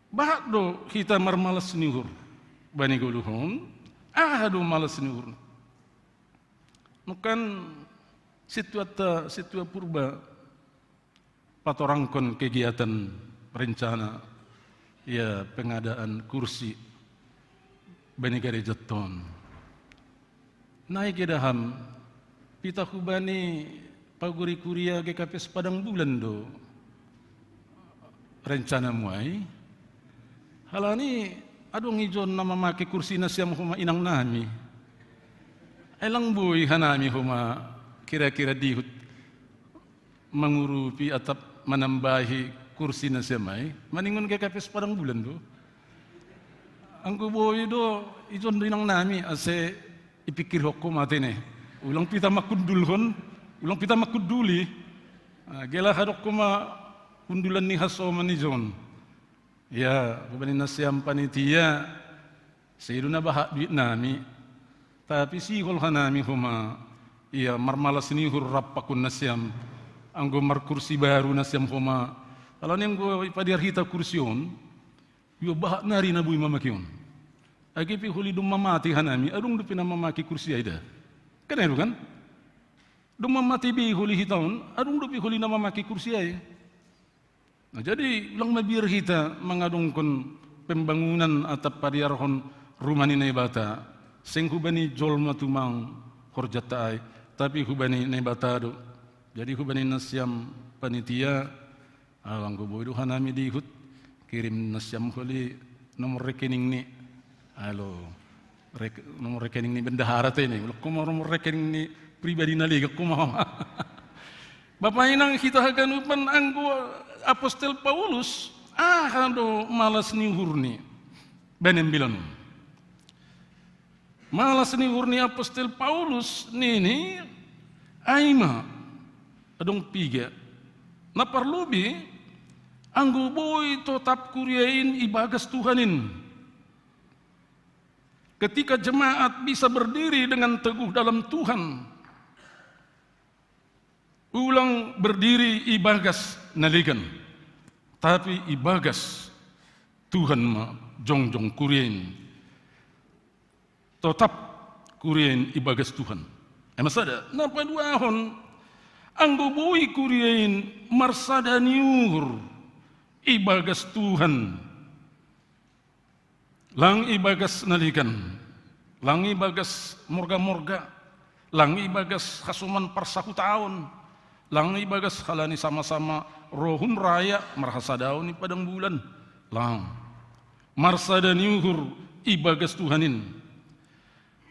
bahak do kita marmalas nihur bani goluhon. Do malas nihur. Nukan situa purba patorangkon kegiatan rencana ya pengadaan kursi bani gereja ton. Naik gedaham pita kubani paguri kuria GKP Padang Bulan do rencana muai. Halani adong ijon nama make kursi nasiam huma inang nami. Elang boy hanami huma kira-kira dihut mengurupi atap menambahi kursi nasemai maningon GKP Padang Bulan do angku boy do ijon do inang nami ase ipikir hukum atene ulang pita makundulhon ulang pita makuduli gela hadok kuma kundulan ni hasoman ijon ya kubanin nasiam panitia seiduna bahak duit nami tapi sihol hanami huma iya marmalas ni hurrap pakun nasiam anggo mar kursi baru nasiam huma kalau ni anggo ipadir hita kursion yo bahak nari na bui mamakion agi pi huli dum mamati hanami adung du pina mamaki kursi aida kan itu kan dum mamati bi huli hitaun adung du pi huli na mamaki kursi ai. Nah, jadi ulang mabir hita mengadungkan pembangunan atap padiarhon rumah ni nebata sing hubani jolma tumang horjata ai tapi hubani nebata do jadi hubani nasiam panitia alang go boy do hanami dihut kirim nasiam holi nomor rekening ni halo nomor rekening ni bendahara teh ni ulah kumaha nomor rekening ni pribadi na liga kumaha Bapak inang kita hagan upan anggo Apostol Paulus do malas ni hurni benem bilan malas ni hurni Apostol Paulus nini aima adong piga na parlubi anggo boy tetap kuriain ibagas Tuhanin ketika jemaat bisa berdiri dengan teguh dalam Tuhan ulang berdiri ibagas naligan tapi ibagas Tuhan ma jongjong kuriain tetap kuriain ibagas Tuhan masada napa duahon anggo boy kuriain marsada niur ibagas Tuhan lang ibagas naligan lang ibagas morga-morga lang ibagas hasuman parsaku tahun lang ibagas halani sama-sama rohun raya marhasadaw ni Padang Bulan lang marsada niuhur ibagas Tuhanin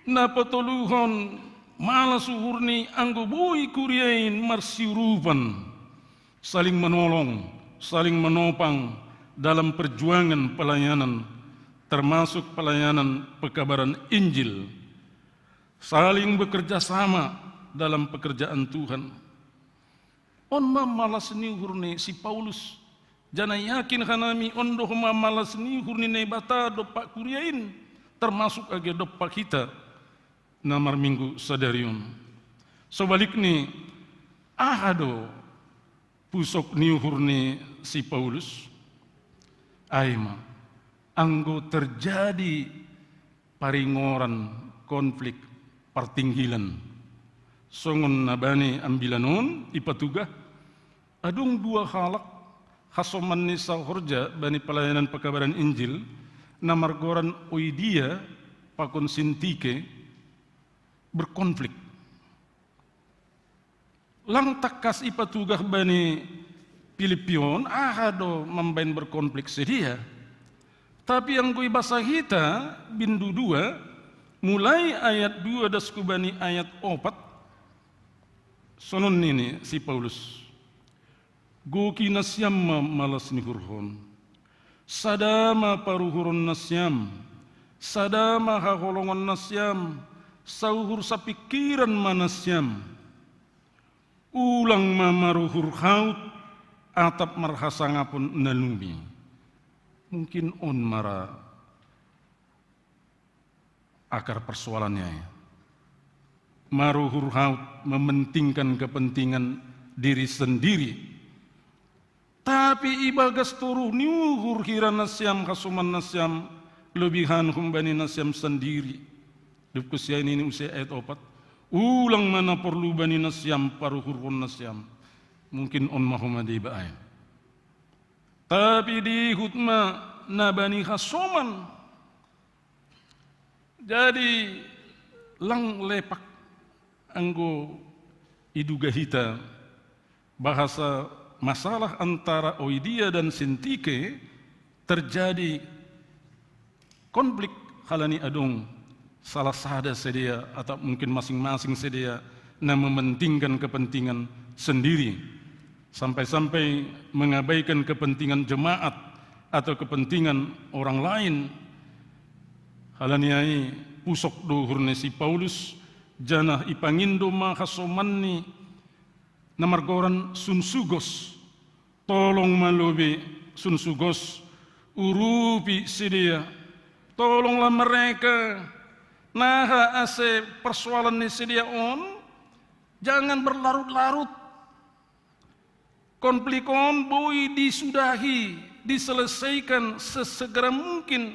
napatuluhon malas uhurni anggo boy kuriain marsirupan saling menolong saling menopang dalam perjuangan pelayanan termasuk pelayanan pekabaran Injil saling bekerja sama dalam pekerjaan Tuhan on malas ni hurni si Paulus jana yakin hanami on do malas ni hurni nebata do pak kuriain termasuk age do pak kita namar minggu sadarion sobalik ni do pusok ni hurni si Paulus aima anggo terjadi paringoran konflik partinggilan songon nabani ambilanon ipatugah adung dua halak hasoman ni sahorja bani pelayanan pekabaran Injil namargoran Oidia pakon Sintike berkonflik lang takas ipatugah bani Filipion do membain berkonflik sedia tapi yang gue bahasa kita bindu 2 mulai ayat 2 daskubani ayat 4 sonon ini si Paulus goki nasyam malas ni hurhon sadama paruhurun nasyam sadama haholongon nasyam, sauhur sapikiran manasyam, ulang mamaruhur haut, atap marhasangapun nalumi. Mungkin on mara akar persoalannya ya. Maruhur haut mementingkan kepentingan diri sendiri. Tapi ibagas turu niuhur hira nasyam kasuman nasyam lebihan humbani nasyam sendiri. Dupkusia ini usia ayat 4. Ulang mana perlu bani nasyam paruhur nasyam. Mungkin on mahumadi ba'ay. Tapi di hutma nabani kasuman. Jadi lang lepak anggo idugahita bahasa masalah antara Oidia dan Sintike terjadi konflik halani adung salah sada sedia atau mungkin masing-masing sedia na mementingkan kepentingan sendiri sampai-sampai mengabaikan kepentingan jemaat atau kepentingan orang lain. Halani ai pusok dohurne si Paulus janah ipangindo makasomanni namargoran sunsugos tolong malobe sunsugos urupi sedia tolonglah mereka naha ase persoalan ni sedia on jangan berlarut-larut konflik on boi disudahi diselesaikan sesegera mungkin.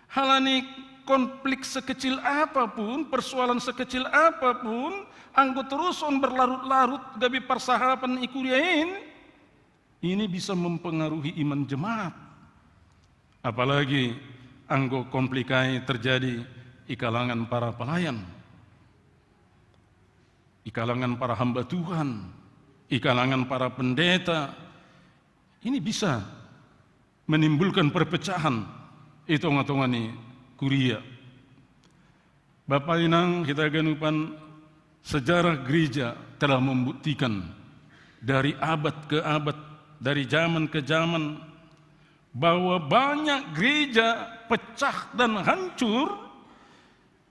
Halani konflik sekecil apapun, persoalan sekecil apapun, anggo terus on berlarut-larut gabi persahapan ikuriain, ini bisa mempengaruhi iman jemaat. Apalagi anggo konflikai terjadi di kalangan para pelayan, di kalangan para hamba Tuhan, di kalangan para pendeta. Ini bisa menimbulkan perpecahan. Itu ngatongani kuria. Bapak inang kita ganupan sejarah gereja telah membuktikan dari abad ke abad, dari zaman ke zaman bahwa banyak gereja pecah dan hancur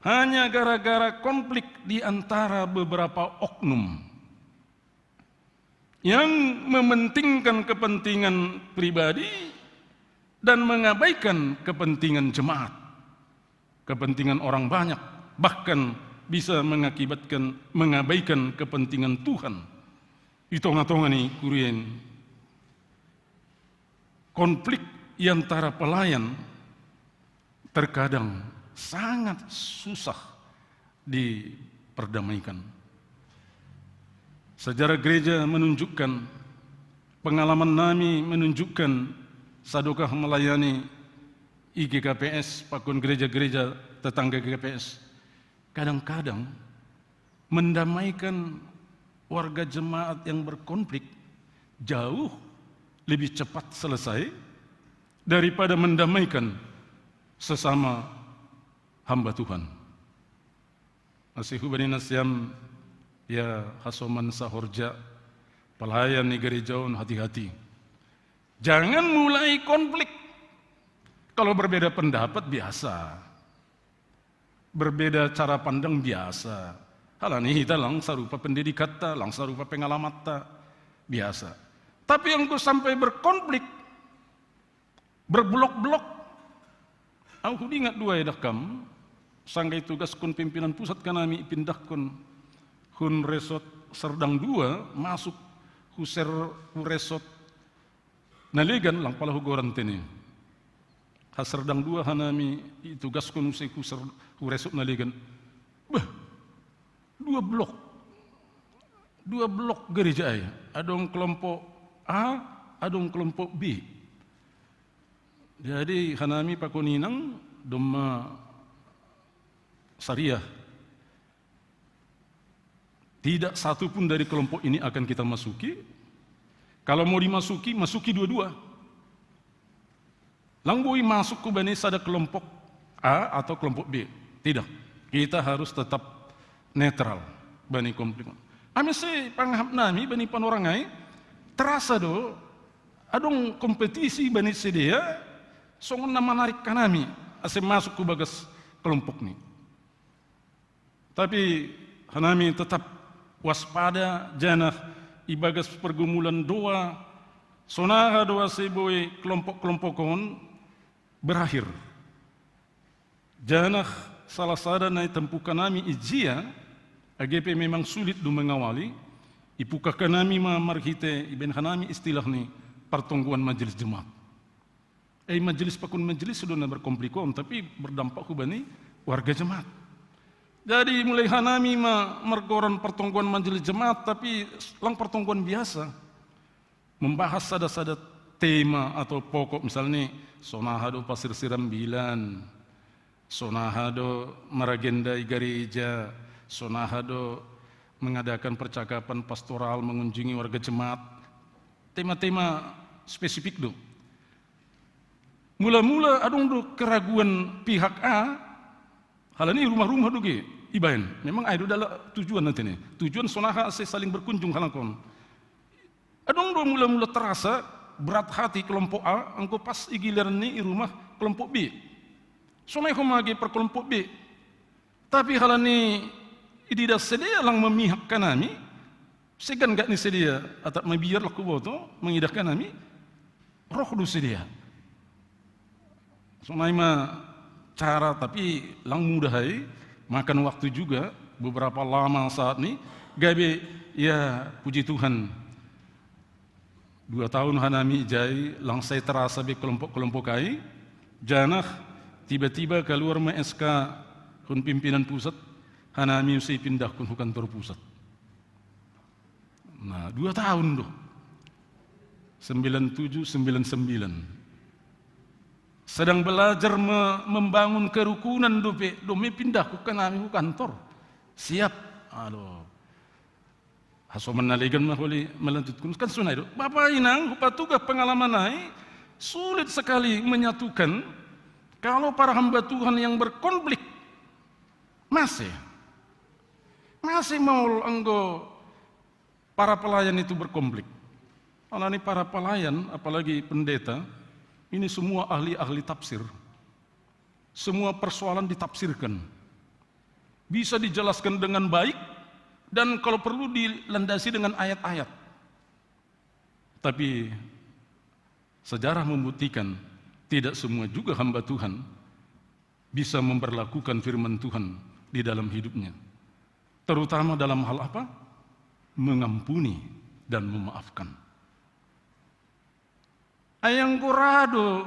hanya gara-gara konflik di antara beberapa oknum yang mementingkan kepentingan pribadi dan mengabaikan kepentingan jemaat, kepentingan orang banyak, bahkan bisa mengakibatkan mengabaikan kepentingan Tuhan. Itonga-tongani kurien konflik antara pelayan terkadang sangat susah diperdamaikan. Sejarah gereja menunjukkan, pengalaman nami menunjukkan, sadukah melayani IGKPS, pakun gereja-gereja tetangga GKPS, kadang-kadang mendamaikan warga jemaat yang berkonflik jauh lebih cepat selesai daripada mendamaikan sesama hamba Tuhan. Asihu bani nasyam ya hasoman sahorja pelayan di gerejaun, hati-hati. Jangan mulai konflik. Kalau berbeda pendapat biasa, berbeda cara pandang biasa. Halani kita lang sarupa pendidikan ta, lang sarupa pengalaman ta, biasa. Tapi yang ku sampai berkonflik, berblok-blok, aku ingat dua ya dakam, sanggai tugas kun pimpinan pusat kanami pindah kun resort Serdang 2 masuk huser resort naligan lang pala hugoran tini. Haserdang 2 hanami tugas kun usai resort naligan. Bah, dua blok gereja ya. Adong kelompok A, adong kelompok B. Jadi hanami pakuninang doma syariah. Tidak satu pun dari kelompok ini akan kita masuki. Kalau mau dimasuki, masuki dua-dua. Langboi masuk ke bani sada kelompok A atau kelompok B. Tidak. Kita harus tetap netral bani konflik. Amese panghap nami bani panorangai terasa do adong kompetisi bani sedia songon na menarik kanami ase masuk ke bagas kelompok ni. Tapi hanami tetap waspada janah ibagas pergumulan doa sonaha doa seboi kelompok-kelompok kon berakhir. Janah salah sada na tempukan nami ijia AGP memang sulit do mengawali ipuka kanami ma marhite iben hanami istilah ni pertongguan majelis jemaat. Majelis pakun majelis sudah berkomplikon tapi berdampak hubani warga jemaat. Jadi mulai hanami ma mergoran pertongguan majelis jemaat tapi lang pertongguan biasa membahas sada-sada tema atau pokok misalnya sonahado pasir sirambilan, sonahado meragendai gereja, sonahado mengadakan percakapan pastoral mengunjungi warga jemaat, tema-tema spesifik do. Mula-mula adong do keraguan pihak A, hal ini rumah-rumah do ge ibaen. Memang ada dalam tujuan nanti nih. Tujuan sonaha saling berkunjung halangkon. Adong do mula-mula terasa berat hati kelompok A, angko pas igileran ni rumah kelompok B. Sonai homage per kelompok B. Tapi hal ini tidak sedia lang memihak kanami. Segan gak ni sedia atau mabiar laku boto mengidahkan kami roh do sedia. Sonai ma cara tapi lang mudahai makan waktu juga beberapa lama saat ini gabe ya puji Tuhan 2 tahun hanami jai lang saya terasa be kelompok-kelompok kai janah tiba-tiba keluar ma SK kun pimpinan pusat hanami usai pindah kun kantor pusat. Nah 2 tahun doh 97 99 sedang belajar membangun kerukunan domi pindah ku kanami ku kantor siap aduh haso menaligan mah boleh melanjutkan kan sunai do bapak inang patuga pengalaman nai sulit sekali menyatukan kalau para hamba Tuhan yang berkonflik masih mau enggo para pelayan itu berkonflik. Kalau ini para pelayan apalagi pendeta ini semua ahli-ahli tafsir. Semua persoalan ditafsirkan. Bisa dijelaskan dengan baik dan kalau perlu dilandasi dengan ayat-ayat. Tapi sejarah membuktikan tidak semua juga hamba Tuhan bisa memperlakukan firman Tuhan di dalam hidupnya. Terutama dalam hal apa? Mengampuni dan memaafkan. Ayang kurado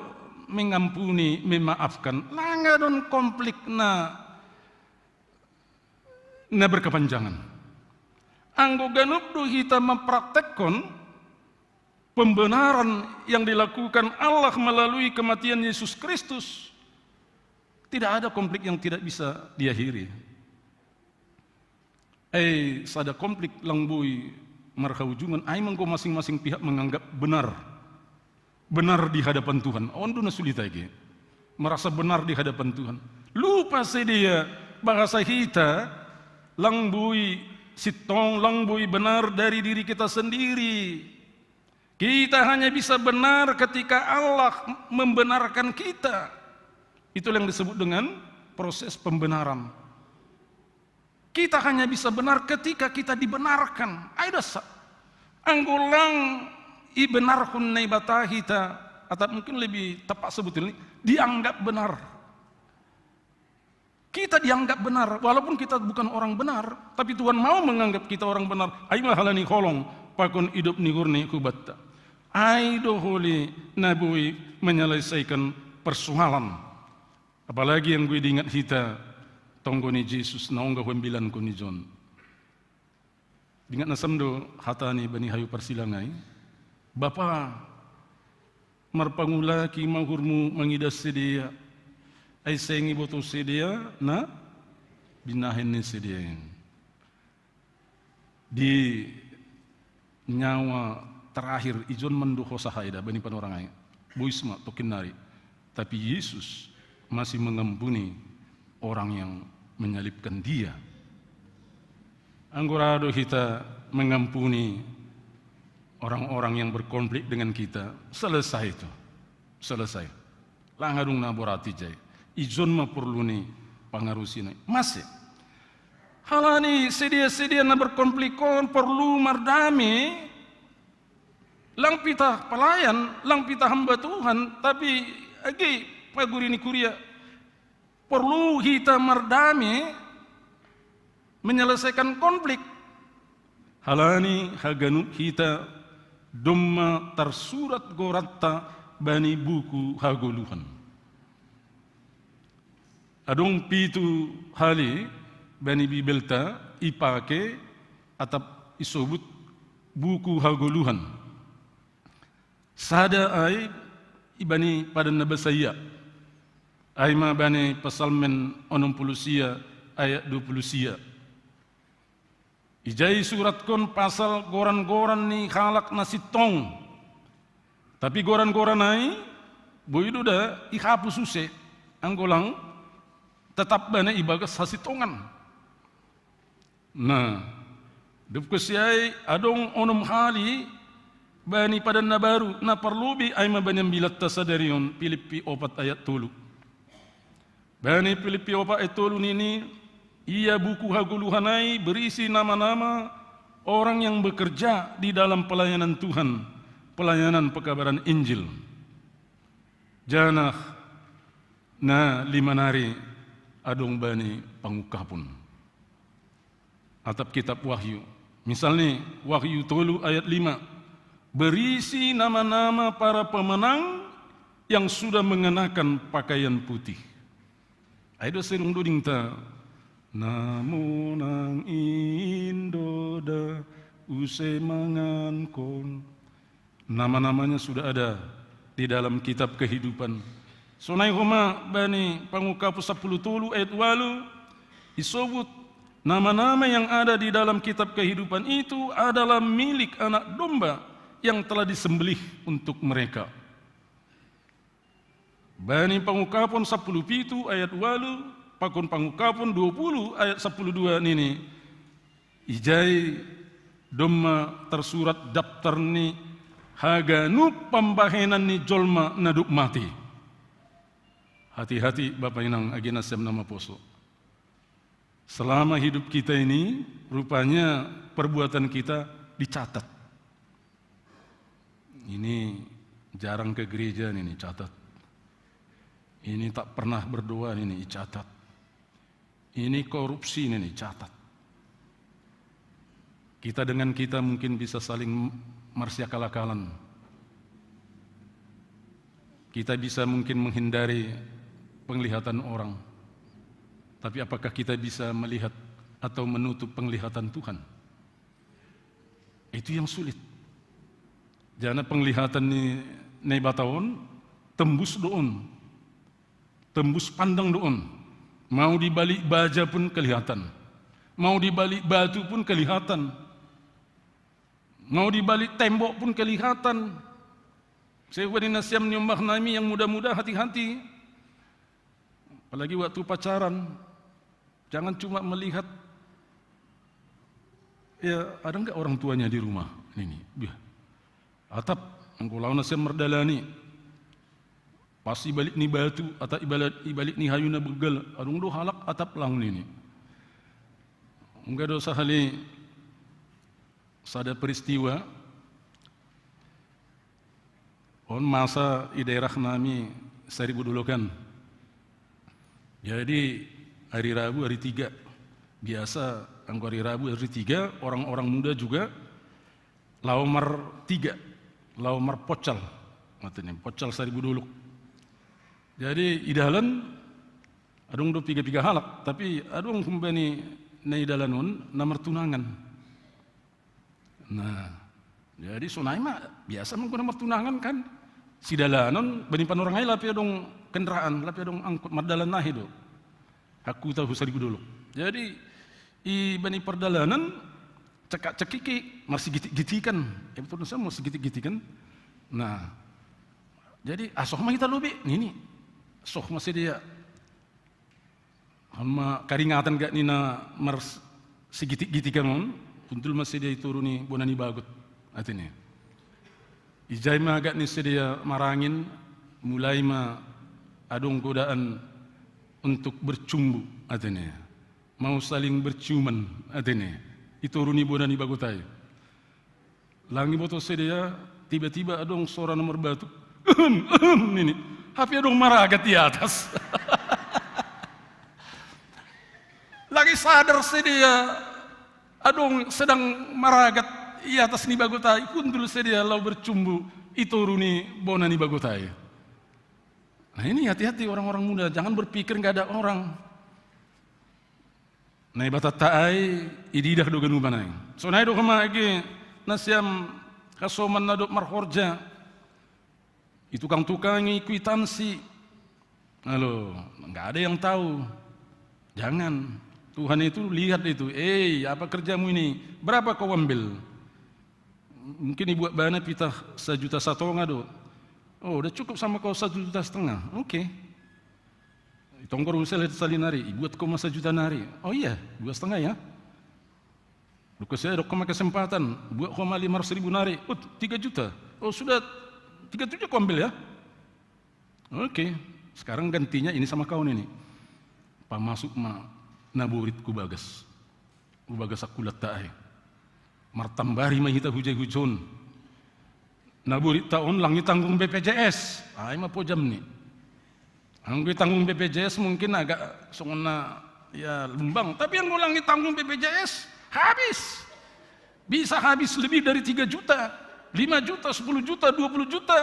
mengampuni, memaafkan, langga don konflik na berkepanjangan. Anggo ganup do kita mempraktekkan pembenaran yang dilakukan Allah melalui kematian Yesus Kristus. Tidak ada konflik yang tidak bisa diakhiri. Sada konflik langbui marhaujungan, mengko masing-masing pihak menganggap benar di hadapan Tuhan. Ondo na sulit lagi. Merasa benar di hadapan Tuhan. Lupa sedia bahasa kita langbui sitong langbui benar dari diri kita sendiri. Kita hanya bisa benar ketika Allah membenarkan kita. Itulah yang disebut dengan proses pembenaran. Kita hanya bisa benar ketika kita dibenarkan. Ayo anggulang ibenarhun naibatahita atau mungkin lebih tepat sebetulnya dianggap benar. Kita dianggap benar walaupun kita bukan orang benar, tapi Tuhan mau menganggap kita orang benar. Ai mahalani kolong pakon hidup ni hurni kubatta. Ai doholi nabui menyelesaikan persoalan. Apalagi yang gue diingat kita tonggoni Yesus naongga hembilan koni John. Diingat nasamdo hatani bani hayu persilangai. Bapa marpangula ki mahurmu mangidas sedia ai sengi boto sedia na binahin ni sedia di nyawa terakhir ijon menduho sahaida bani panorangai buisma tokinari tapi Yesus masih mengampuni orang yang menyalibkan dia. Anggurado kita mengampuni orang-orang yang berkonflik dengan kita, selesai itu. Selesai. Langadung naborati jai. ijon ma perlu ni pangarusi ni. Masih. Halani sedia-sedia na berkonflikon perlu mardami lang pita pelayan, lang pita hamba Tuhan, tapi agi pagurini kuria perlu kita mardami menyelesaikan konflik. Halani haganu kita domma tersurat goratta bani buku hagoluhan. Adong pitu hali bani bibelta ipake atap isobut buku hagoluhan. Sada ay ibani pada nabasaya. Ay ma bani pasalmen 60 ayat 20. Ijai surat kon pasal goran-goran ni khalak nasitong. Tapi goran-goran ay boydo da ihapus use anggolang tetap bana ibagas hasitongan. Nah, dupkesiai adong onom hali bani pada nabaru na perlubi ay mabanyam bilat tasadarion Filipi 4 ayat 3. Bani Filipi 4 ayat 3 nini ia buku haguluhanai berisi nama-nama orang yang bekerja di dalam pelayanan Tuhan, pelayanan pekabaran Injil. Janah na limanari adong bani pangukapun. Atap kitab Wahyu. Misalnya Wahyu 3 ayat 5 berisi nama-nama para pemenang yang sudah mengenakan pakaian putih. Ayo serung duding ta. Namun ang indoda use mangankon. Nama-namanya sudah ada di dalam kitab kehidupan. Sonai homa bani pangukapu 10 ayat 8 disebut nama-nama yang ada di dalam kitab kehidupan itu adalah milik anak domba yang telah disembelih untuk mereka. Bani pangukapun 10 ayat 8 pakun pangukapun 20 ayat 12 nini ijai domma tersurat daftar ni haganu pembahenan ni jolma naduk mati. Hati-hati Bapak Inang agena sem nama poso. Selama hidup kita ini rupanya perbuatan kita dicatat. Ini jarang ke gereja ini catat. Ini tak pernah berdoa ini catat. Ini korupsi ini catat. Kita dengan kita mungkin bisa saling marsiakal-akalan. Kita bisa mungkin menghindari penglihatan orang. Tapi apakah kita bisa melihat atau menutup penglihatan Tuhan? Itu yang sulit. Jangan penglihatan ni bataon tembus doon. Tembus pandang doon. Mau di balik baja pun kelihatan. Mau di balik batu pun kelihatan. Mau di balik tembok pun kelihatan. Saya wadi nasiam nyumbah nami yang muda-muda hati-hati. Apalagi waktu pacaran. Jangan cuma melihat ya ada enggak orang tuanya di rumah ini. Atap angkulau nasiam merdalani. Pasti balik ni batu atau ibalik ni hayuna begal. Adung do halak atap lang ni. Enggak dosa hali sada peristiwa on masa di daerah nami Seribu Dulukan. Jadi hari Rabu hari 3 biasa angko hari Rabu hari 3 orang-orang muda juga laumar 3 laumar pocal matanya pocal Seribu Duluk. Jadi idalan adung do piga-piga halak tapi adung kumbani na idalanun namar tunangan. Nah, jadi sunai mah biasa menggunakan nomor tunangan kan. Si dalanon bani panorang ay lapi adong kendaraan, lapi adong angkut mardalan nahi do. Aku tahu Seribu Duluk. Jadi i bani perdalanan cekak-cekiki masih gitik-gitikan. Betul sama masih gitik-gitikan. Nah, jadi asoh mah kita lobi ini. Soh masih dia sama karingatan gak nina mars segitik-gitikan mon puntul masih dia turuni bonani bagut artinya ijai mah agak ni sedia marangin mulai ma adung godaan untuk bercumbu atene, mau saling berciuman atene, ituruni bonani bagutai. Langi boto sedia, tiba-tiba adong suara nomor batuk, ini, hapi adong maragat di atas. Lagi sadar sedia, adong sedang maragat di atas ni bagutai, kuntul sedia lau bercumbu, ituruni bonani bagutai. Nah ini hati-hati orang-orang muda, jangan berpikir nggak ada orang. Nah batatai ididah do ganu banai. So nai do kama age nasiam kasoman nadok marhorja. Itu tukang kwitansi. Halo, nggak ada yang tahu. Jangan. Tuhan itu lihat itu. Apa kerjamu ini? Berapa kau ambil? Mungkin ibu bana pitah 1,1 juta do. Oh, udah cukup sama kau 1,5 juta. Oke. Tonggor usel sali nari, buat kau 1 juta nari. Oh iya, 2,5 ya. Luka saya dok kau kesempatan, buat kau 500.000 nari. Oh, 3 juta. Oh sudah 3 juta kau ambil ya. Oke. Sekarang gantinya ini sama kau nih. Pamasuk naburit ku bagas akulat tae. Martambari mahita hujai hujon. Naburit tahun langi tanggung BPJS, mah pojam nih. Anggi tanggung BPJS mungkin agak songona ya lumbang, tapi yang langi tanggung BPJS habis. Bisa habis lebih dari 3 juta, 5 juta, 10 juta, 20 juta.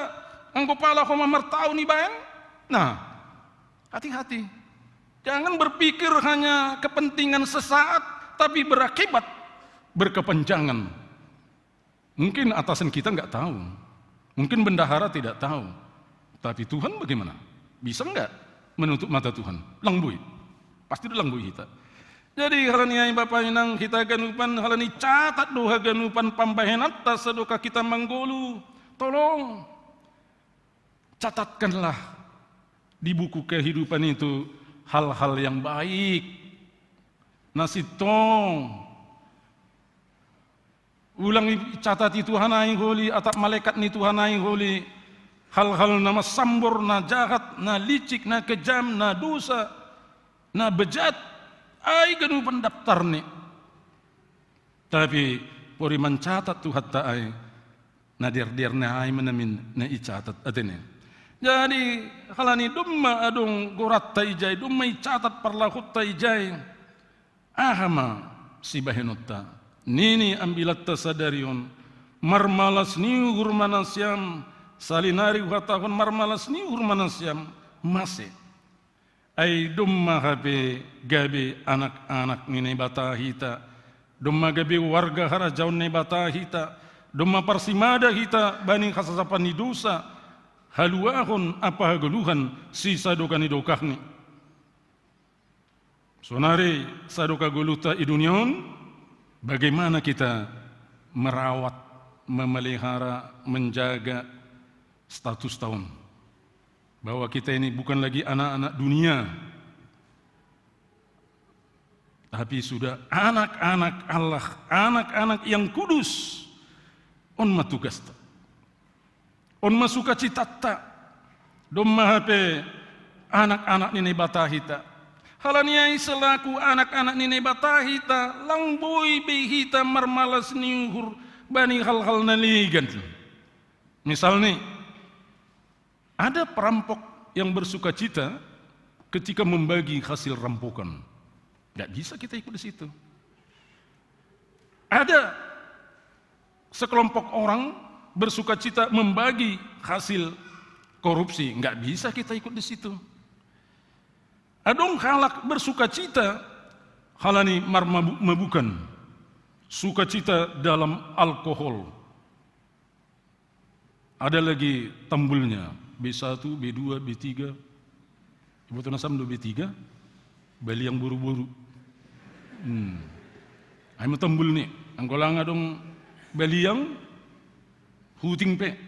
Anggo pala koma martau nih bayan. Nah, hati-hati. Jangan berpikir hanya kepentingan sesaat, tapi berakibat berkepanjangan. Mungkin atasan kita nggak tahu. Mungkin bendahara tidak tahu, tapi Tuhan bagaimana? Bisa enggak menutup mata Tuhan? Langbui, pasti itu langbui kita. Jadi halani ai Bapak inang kita ganupan halani catat doha ganupan pambahenata sadoka kita manggolu. Tolong catatkanlah di buku kehidupan itu hal-hal yang baik. Nasitong ulang catat itu hanai holi atap malaikat ni Tuhan ai holi hal-hal nama sambur na jahat na licik na kejam na dosa na bejat ai ganu pendaftar ni tapi pori mencatat Tuhan ta ai na dir na ai menemin na icatat atene. Jadi halani dumma adung gorat taijai dumma icatat parlahut taijai ahama si bahenutta nini ambilat tasadarion marmalas ni hurmanasyam salinari watahun marmalas ni hurmanasyam masih ai dumma habe gabe anak-anak nini batahita dumma gabe warga harajaun ni batahita dumma parsimada hita bani khasasapan ni dosa haluahun apa geluhan si sadokani dokahni sonare sadoka goluta idunion. Bagaimana kita merawat, memelihara, menjaga status tahun. Bahwa kita ini bukan lagi anak-anak dunia. Tapi sudah anak-anak Allah, anak-anak yang kudus. On matugasta. On masukacitata. Dom mahape anak-anak ini batahita. Halaniai selaku anak-anak nini batahita langboi behita marmalas niuhur bani hal-hal naligan. Misalnya ada perampok yang bersuka cita ketika membagi hasil rampokan. Gak bisa kita ikut di situ. Ada sekelompok orang bersuka cita membagi hasil korupsi. Gak bisa kita ikut di situ. Adong halak bersuka cita halani marmabukan sukacita dalam alkohol. Ada lagi tambulnya B1, B2, B3. Ibu tunasam do B3, beli yang buru-buru. Ayo tambul nih, anggolang adong beli yang huting pe.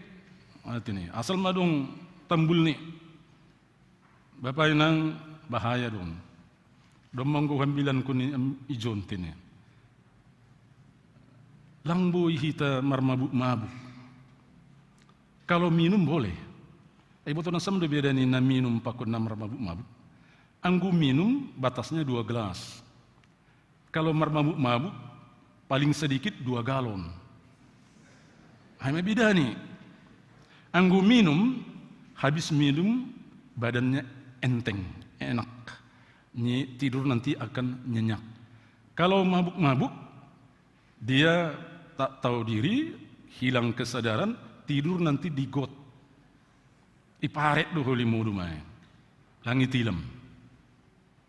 Artinya asal madong tambul nih. Bapak inang bahaya dong. Domong ko hambilan ko ni ijon tini. Langboy hita marmabuk-mabuk. Kalau minum boleh. Ibu tu nasam do beda ni na minum pakut na marmabuk-mabuk. anggo minum batasnya 2 gelas. Kalau mabuk-mabuk paling sedikit 2 galon. Hanya beda nih. Anggo minum, habis minum badannya enteng, enak. Tidur nanti akan nyenyak. Kalau mabuk-mabuk, dia tak tahu diri, hilang kesadaran, tidur nanti di got. Iparet doh limu dumai. Langit tilam.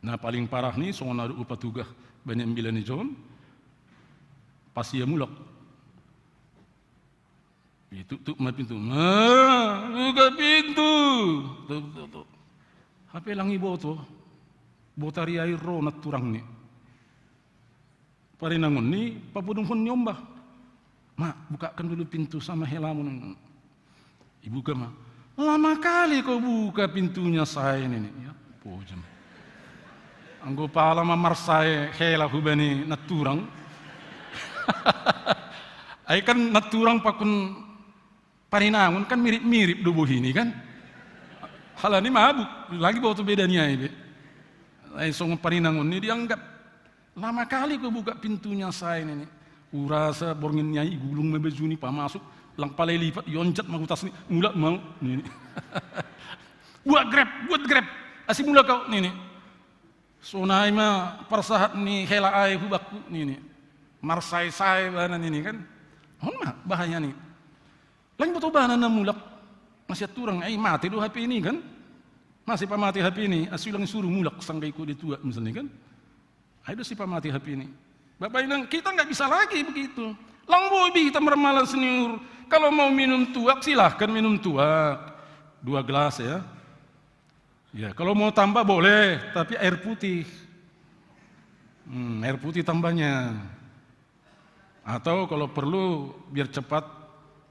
Nah paling parah nih, soal ada upat tugah banyak bilani John, pas ia mulak. Tutup pintu. Buka pintu. Tuh. HP langi boto. Botari air ro nat turang ni. Parinangon ni papudung hon nyombah. Mak, bukakan dulu pintu sama helamun. Ibu ma. Lama kali kau buka pintunya saya ini. Ya, pojam. Anggo pala mamar saya hela hubani nat turang. Ai kan nat turang pakun parinangon kan mirip-mirip dubuh ini kan. Halani mabuk, lagi bawa tu bedanya ini. Ai song parinangon ini dianggap lama kali kau buka pintunya saya ini. Urasa borngin nyai gulung mebejuni pa masuk, lang palai lipat yonjat magutas ni mulak mau ini. buat grab. Asih mula kau ini. Sonai ma persahat ni hela ai hubakku ini. Marsai sai banan ini kan. Hona bahaya nih. Lain betul bahan na mulak masih turang mati do HP ini kan. Masih pamati HP ini, asyik lang suruh mulak sanggai ku ditua misalnya kan. Ayo si pamati HP ini. Bapak bilang kita nggak bisa lagi begitu. Lang bobi kita mermalan senior. Kalau mau minum tuak silahkan minum tuak. 2 gelas ya. Ya kalau mau tambah boleh, tapi air putih. Air putih tambahnya. Atau kalau perlu biar cepat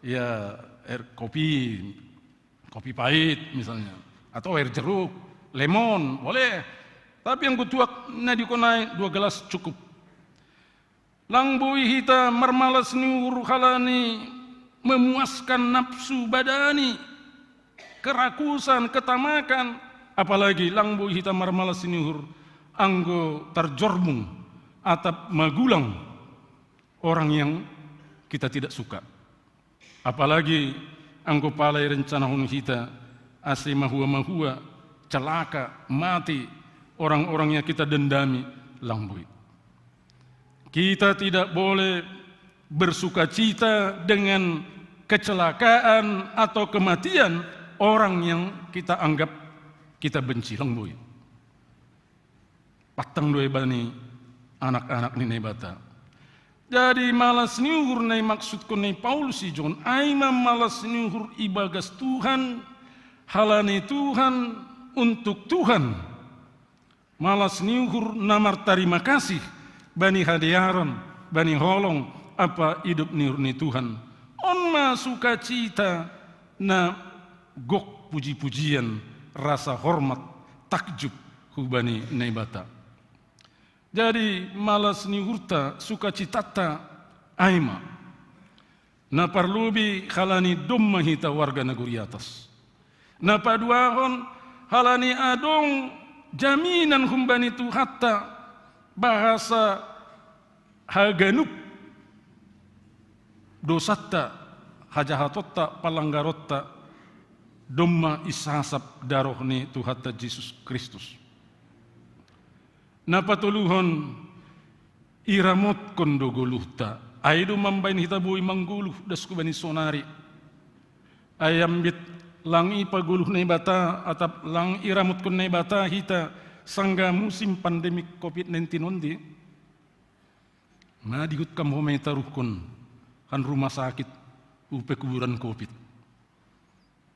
ya air kopi pahit misalnya, atau air jeruk, lemon, boleh. Tapi yang kutuak nadikonai 2 gelas cukup. Langboi hita marmalas niur halani memuaskan nafsu badani, kerakusan, ketamakan, apalagi langboi hita marmalas niur anggo terjorbung atap magulang orang yang kita tidak suka. Apalagi anggo palai rencana hon kita asli mahua celaka mati orang-orang yang kita dendami langboi. Kita tidak boleh bersuka cita dengan kecelakaan atau kematian orang yang kita anggap kita benci langboi. Patang doi bani anak-anak ni bata. Jadi malas niuhur nai maksud ko nai Paulus si John, aima malas niuhur ibagas Tuhan, halani Tuhan untuk Tuhan. Malas niuhur namar terima kasih bani hadiaran, bani holong apa hidup niur ni Tuhan. On ma sukacita na gok puji-pujian, rasa hormat, takjub hubani naibata. Jadi malas ni hurta sukacitata aima. Na parlubi halani domma hita warga negeri atas. Na paduahon halani adong jaminan humbani tu hatta bahasa haganup dosatta hajahatotta palanggarotta domma isasap darohni tu hatta Yesus Kristus. Napatuluhon iramot kondo guluhta aidu mambain hita bui mangguluh dasku bani sonari ayam bit langi paguluh nei bata atap lang iramot kon nei bata hita sangga musim pandemik COVID-19 ondi na digut kam homai taruhkon kan rumah sakit upe kuburan COVID.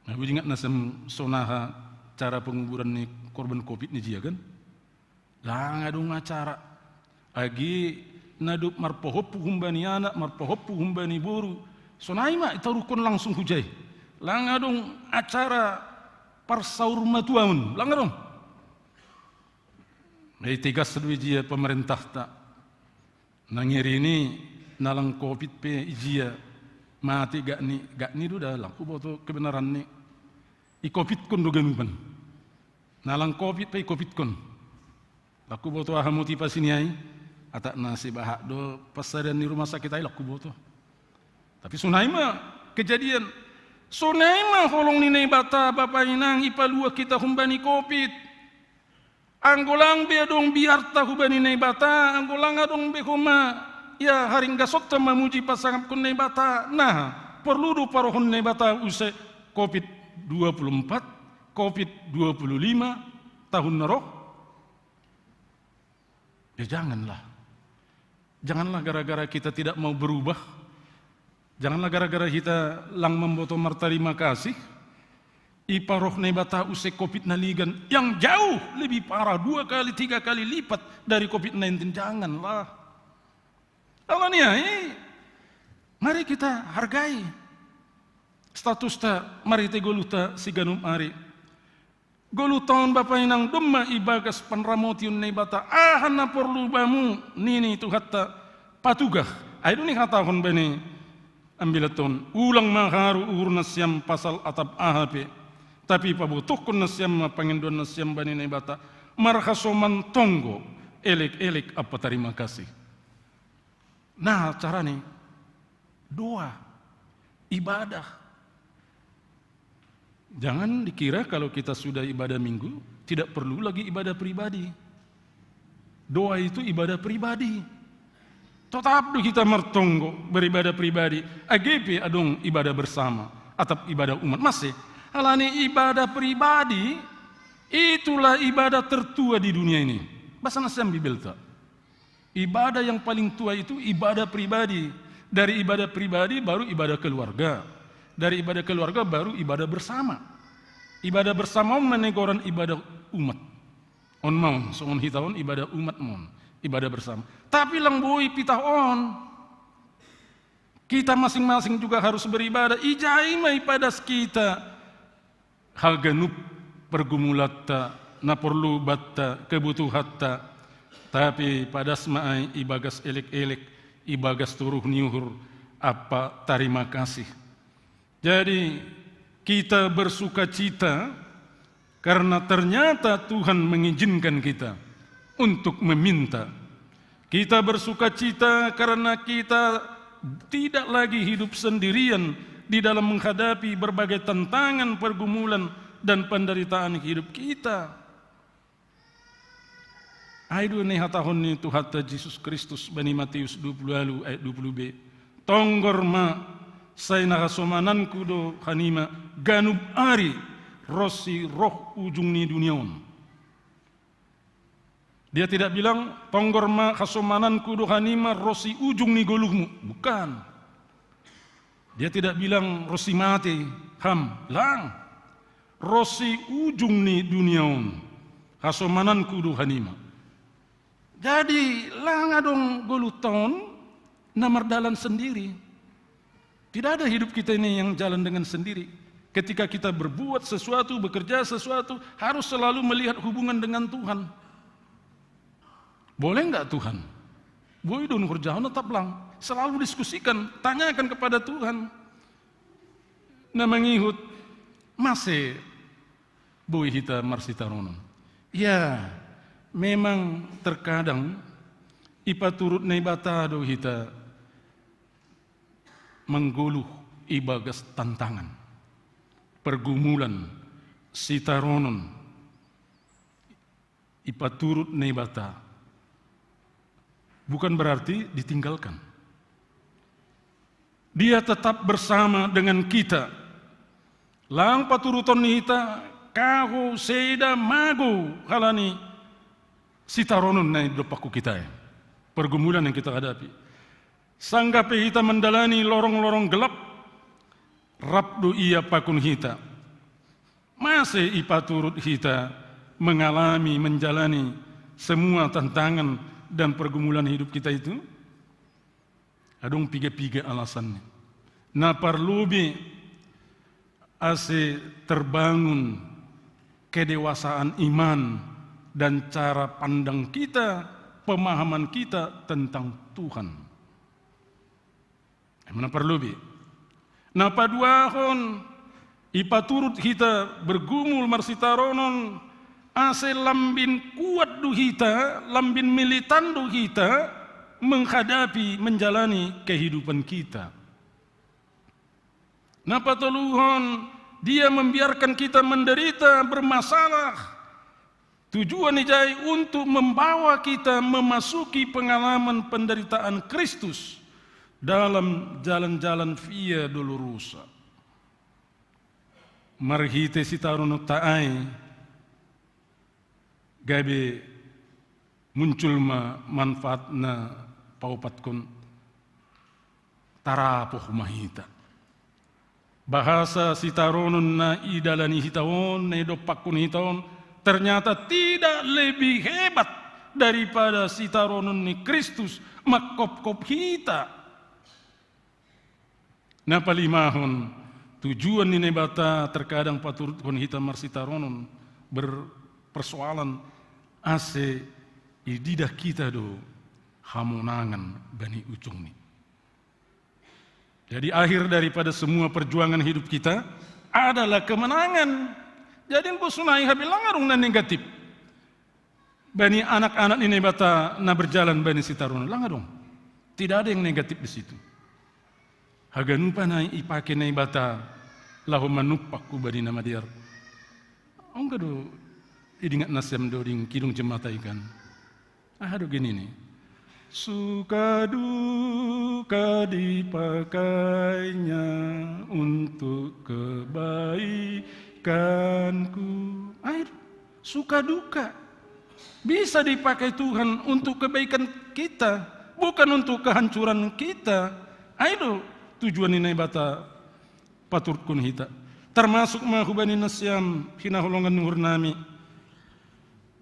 Nah ingat nasem sonaha cara penguburan ni korban COVID ni jia kan. Lah ngadung acara agi nadup marpohopu humbani anak marpohopu humbani buru sonai ma itarukon langsung hujai lah ngadung acara parsaur matuaun lah ngadung mai tigas sedwijia pemerintah tak nangiri ini nalang COVID pe ijia mati gak ni du dalang kuboto kebenaran ni i COVID kon do ganuban nalang COVID pe COVID kon Laku boto ahamuti pasiniai, atak nasi bahak do pasarian di rumah sakit ay laku boto. Tapi sunai mah kejadian. Sunai mah holong ninai bata bapa inang ipalua kita humbani kopit. Anggolang be dong biar tahu bani ninai bata, anggolang adong be homa ya haring gasok ta mamuji pasangan kun ninai bata. Nah, perlu do parohon ninai bata usai kopit 24, kopit 25 tahun nerok. Ya janganlah. Janganlah gara-gara kita tidak mau berubah. Janganlah gara-gara kita lang memboto martarima kasih. Iparoh nebata usai COVID naligan yang jauh lebih parah 2 kali 3 kali lipat dari COVID-19. Janganlah. Allah nih, mari kita hargai status ta mari te goluta siganum ari. Golu tahun bapa inang dumma ibagas panramotiun nebata ahana perlu bamu nini tu hatta patugah. Aidu ni hatahon bani ambilaton ulang maharu uhur nasyam pasal atap AHP. Tapi pabutuh kun nasyam pangendon nasyam bani nebata marhasoman tonggo elek-elek apa terima kasih. Nah cara nih doa ibadah. Jangan dikira kalau kita sudah ibadah minggu, tidak perlu lagi ibadah pribadi. Doa itu ibadah pribadi. Tetap kita mertonggo beribadah pribadi. AGP adong ibadah bersama atau ibadah umat masih. Halani ibadah pribadi, itulah ibadah tertua di dunia ini. Bahasa Nasyam Bibelta. Ibadah yang paling tua itu ibadah pribadi. Dari ibadah pribadi baru ibadah keluarga. Dari ibadah keluarga baru ibadah bersama. Ibadah bersama menegoran ibadah umat. On maun, soon hitaon ibadah umat mon, ibadah bersama. Tapi lang boy pitah on. Kita masing-masing juga harus beribadah. Ijai mai padas kita. Haganup pergumulatta, naporlu batta, kebutuhatta. Tapi padas maai ibagas elek-elek, ibagas turuh niuhur, apa terima kasih. Jadi kita bersuka cita karena ternyata Tuhan mengizinkan kita untuk meminta. Kita bersuka cita karena kita tidak lagi hidup sendirian di dalam menghadapi berbagai tantangan, pergumulan, dan penderitaan hidup kita. Aidu nih hatahon ni tu hatta Yesus Kristus bani Matius 20 ayat 20b. Tonggor ma saya nakasomanan kudo hanima ganub ari rosi roh ujung ni duniaun. Dia tidak bilang tonggor ma kasomanan kudo hanima rosi ujung ni goluhmu. Bukan. Dia tidak bilang rosi mati ham lang. Rosi ujung ni duniaun. Kasomanan kudo hanima. Jadi lang adong goluton namardalan sendiri. Tidak ada hidup kita ini yang jalan dengan sendiri. Ketika kita berbuat sesuatu, bekerja sesuatu, harus selalu melihat hubungan dengan Tuhan. Boleh enggak Tuhan? Boleh dong kerjaan tetap lang. Selalu diskusikan, tanyakan kepada Tuhan. Nah mengihut, masih boleh kita marsitaronon. Ya, memang terkadang ipa turut nebata do kita mengguluh ibagas tantangan, pergumulan, sitaronon, ipa turut nebata. Bukan berarti ditinggalkan. Dia tetap bersama dengan kita. Lang paturuton nita, kaho, seda, mago, halani, sitaronon na idopaku kita. Pergumulan yang kita hadapi. Sanggapi kita mendalani lorong-lorong gelap, rabdu ia pakun kita. Masih ipa turut kita mengalami, menjalani semua tantangan dan pergumulan hidup kita itu. Adong piga-piga alasannya. Na parlubi ase terbangun kedewasaan iman dan cara pandang kita, pemahaman kita tentang Tuhan. Mana perlu bi? Napa duahon ipa turut kita bergumul marsitaronon ase lambin kuat du hita, lambin militan du hita menghadapi, menjalani kehidupan kita. Napa toluhon dia membiarkan kita menderita, bermasalah. Tujuan ijai untuk membawa kita memasuki pengalaman penderitaan Kristus dalam jalan-jalan via dolorosa. Marhite sitarono taai gabe muncul manfaatna paupatkon tarapoh mahita. Bahasa sitaronon na idalani hitawon, na idopakun hitawon, ternyata tidak lebih hebat daripada sitaronon ni Kristus makop-kop hita. Na palimahon tujuan ni nebata terkadang paturkon hita marsitaronon berpersoalan ase ididah kita do hamonangan bani ujung ni. Jadi akhir daripada semua perjuangan hidup kita adalah kemenangan. Jadi engkau sunai habilang arung na negatif. Bani anak-anak ini bata na berjalan bani sitaruna langadong. Tidak ada yang negatif di situ. Haganupa na ipake na bata lahu manupak ku bani nama diar. Ongga do idingat nasem do ding kidung jemata ikan. Aduh gini nih. Suka duka dipakainya untuk kebaikanku. Air, suka duka bisa dipakai Tuhan untuk kebaikan kita, bukan untuk kehancuran kita. Ayo tujuan ini bata paturkun hita. Termasuk mahubani nasyam hinahulongan nur nami.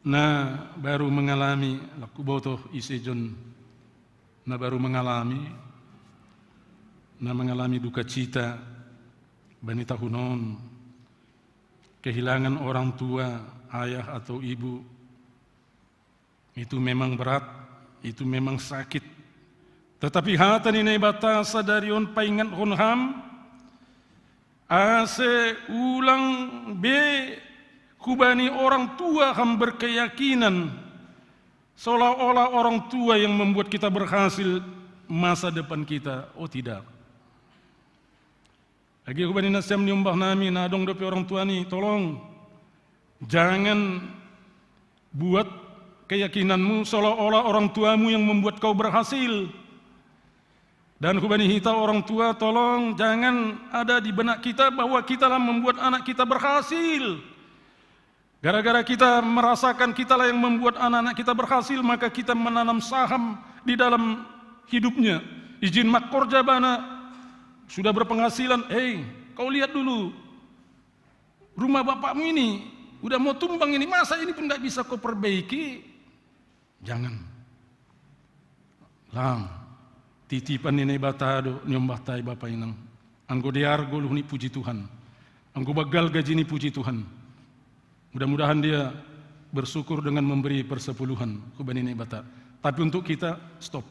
Nah baru mengalami laku botoh isejon. Nah baru mengalami duka cita bani tahunon, kehilangan orang tua, ayah atau ibu. Itu memang berat, itu memang sakit. Tetapi hatan ini batasa dari on paingat honham, ase ulang be kubani orang tua ham berkeyakinan seolah-olah orang tua yang membuat kita berhasil masa depan kita. Oh tidak. Lagi kubani nasyam niumbah nami nadong dope orang tua ni, tolong jangan buat keyakinanmu seolah-olah orang tuamu yang membuat kau berhasil. Dan kubani hita orang tua, tolong jangan ada di benak kita bahwa kitalah membuat anak kita berhasil. Gara-gara kita merasakan kitalah yang membuat anak-anak kita berhasil, maka kita menanam saham di dalam hidupnya. Izin makor jabana, sudah berpenghasilan, kau lihat dulu, rumah bapakmu ini, udah mau tumbang ini, masa ini pun tidak bisa kau perbaiki? Jangan. Lang, titipan ini batado, nyombah tai bapak inang. Anggo diargo luh ni puji Tuhan. Anggo bagal gaji ni puji Tuhan. Mudah-mudahan dia bersyukur dengan memberi persepuluhan kubani nebata. Tapi untuk kita stop.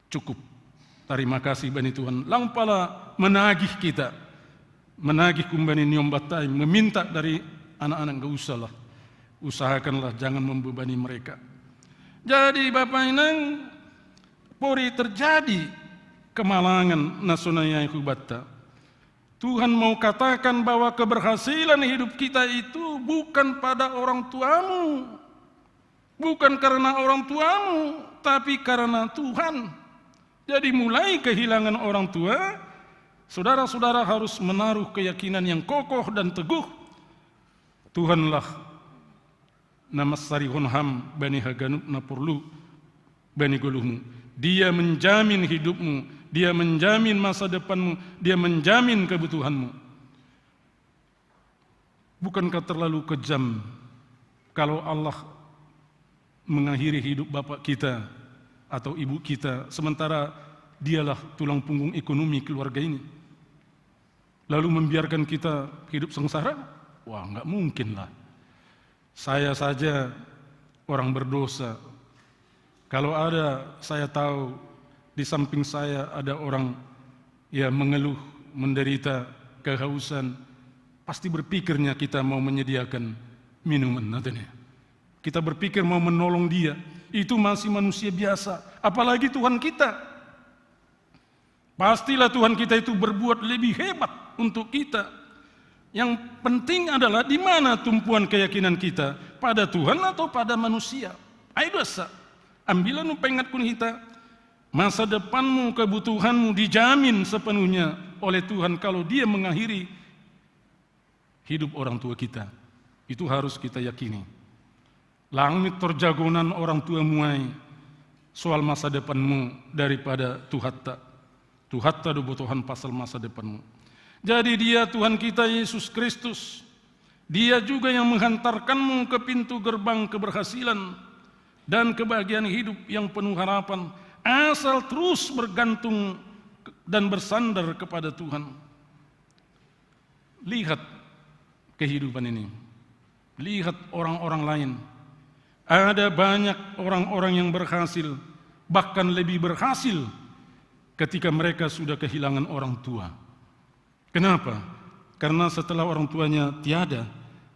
Cukup. Terima kasih bani Tuhan. Langpala menagih kita. Menagih kumbani nyombatai, meminta dari anak-anak, enggak usahlah. Usahakanlah jangan membebani mereka. Jadi Bapak Inang, pori terjadi kemalangan nasionalnya hubata. Tuhan mau katakan bahwa keberhasilan hidup kita itu bukan pada orang tuamu. Bukan karena orang tuamu, tapi karena Tuhan. Jadi mulai kehilangan orang tua, saudara-saudara harus menaruh keyakinan yang kokoh dan teguh. Tuhanlah nama sarihonham bani haganut napurlu bani goluhmu. Dia menjamin hidupmu. Dia menjamin masa depanmu, dia menjamin kebutuhanmu. Bukankah terlalu kejam kalau Allah mengakhiri hidup bapak kita atau ibu kita, sementara dialah tulang punggung ekonomi keluarga ini, lalu membiarkan kita hidup sengsara? Wah, nggak mungkin lah. Saya saja orang berdosa. Kalau ada, saya tahu di samping saya ada orang yang mengeluh, menderita, kehausan, pasti berpikirnya kita mau menyediakan minuman natene. Kita berpikir mau menolong dia, itu masih manusia biasa, apalagi Tuhan kita. Pastilah Tuhan kita itu berbuat lebih hebat untuk kita. Yang penting adalah di mana tumpuan keyakinan kita, pada Tuhan atau pada manusia. Ayo dosa, ambilah nu pengatku kita, masa depanmu, kebutuhanmu dijamin sepenuhnya oleh Tuhan kalau dia mengakhiri hidup orang tua kita. Itu harus kita yakini. Langit terjagonan orang tua muai soal masa depanmu daripada Tuhatta. Tuhatta dobotohan pasal masa depanmu. Jadi dia Tuhan kita Yesus Kristus. Dia juga yang menghantarkanmu ke pintu gerbang keberhasilan dan kebahagiaan hidup yang penuh harapan. Asal terus bergantung dan bersandar kepada Tuhan. Lihat kehidupan ini. Lihat orang-orang lain. Ada banyak orang-orang yang berhasil, bahkan lebih berhasil ketika mereka sudah kehilangan orang tua. Kenapa? Karena setelah orang tuanya tiada,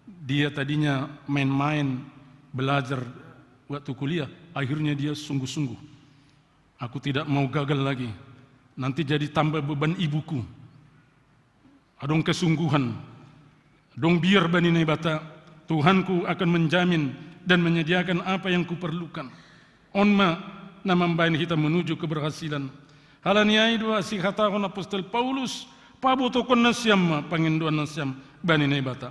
dia tadinya main-main, belajar waktu kuliah, akhirnya dia sungguh-sungguh. Aku tidak mau gagal lagi, nanti jadi tambah beban ibuku. Adong kesungguhan, dong biar bani nebata, Tuhanku akan menjamin dan menyediakan apa yang kuperlukan. Onma nama bain kita menuju keberhasilan. Halaniai dua si katakan apostol Paulus, pabotokon nasyam panginduan nasyam bani nebata.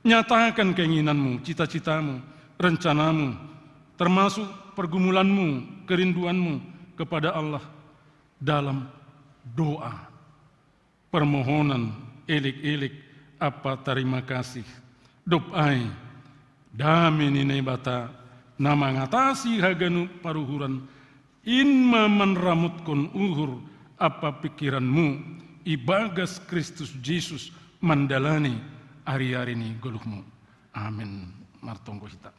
Nyatakan keinginanmu, cita-citamu, rencanamu, termasuk pergumulanmu, kerinduanmu kepada Allah dalam doa, permohonan, elik-elik, apa terima kasih, doai, dami nini bata, nama ngatasi haganu paruhuran, inma menramutkon uhur, apa pikiranmu, ibagas Kristus Yesus mandalani hari-hari ini goluhmu. Amin. Martonggo hita.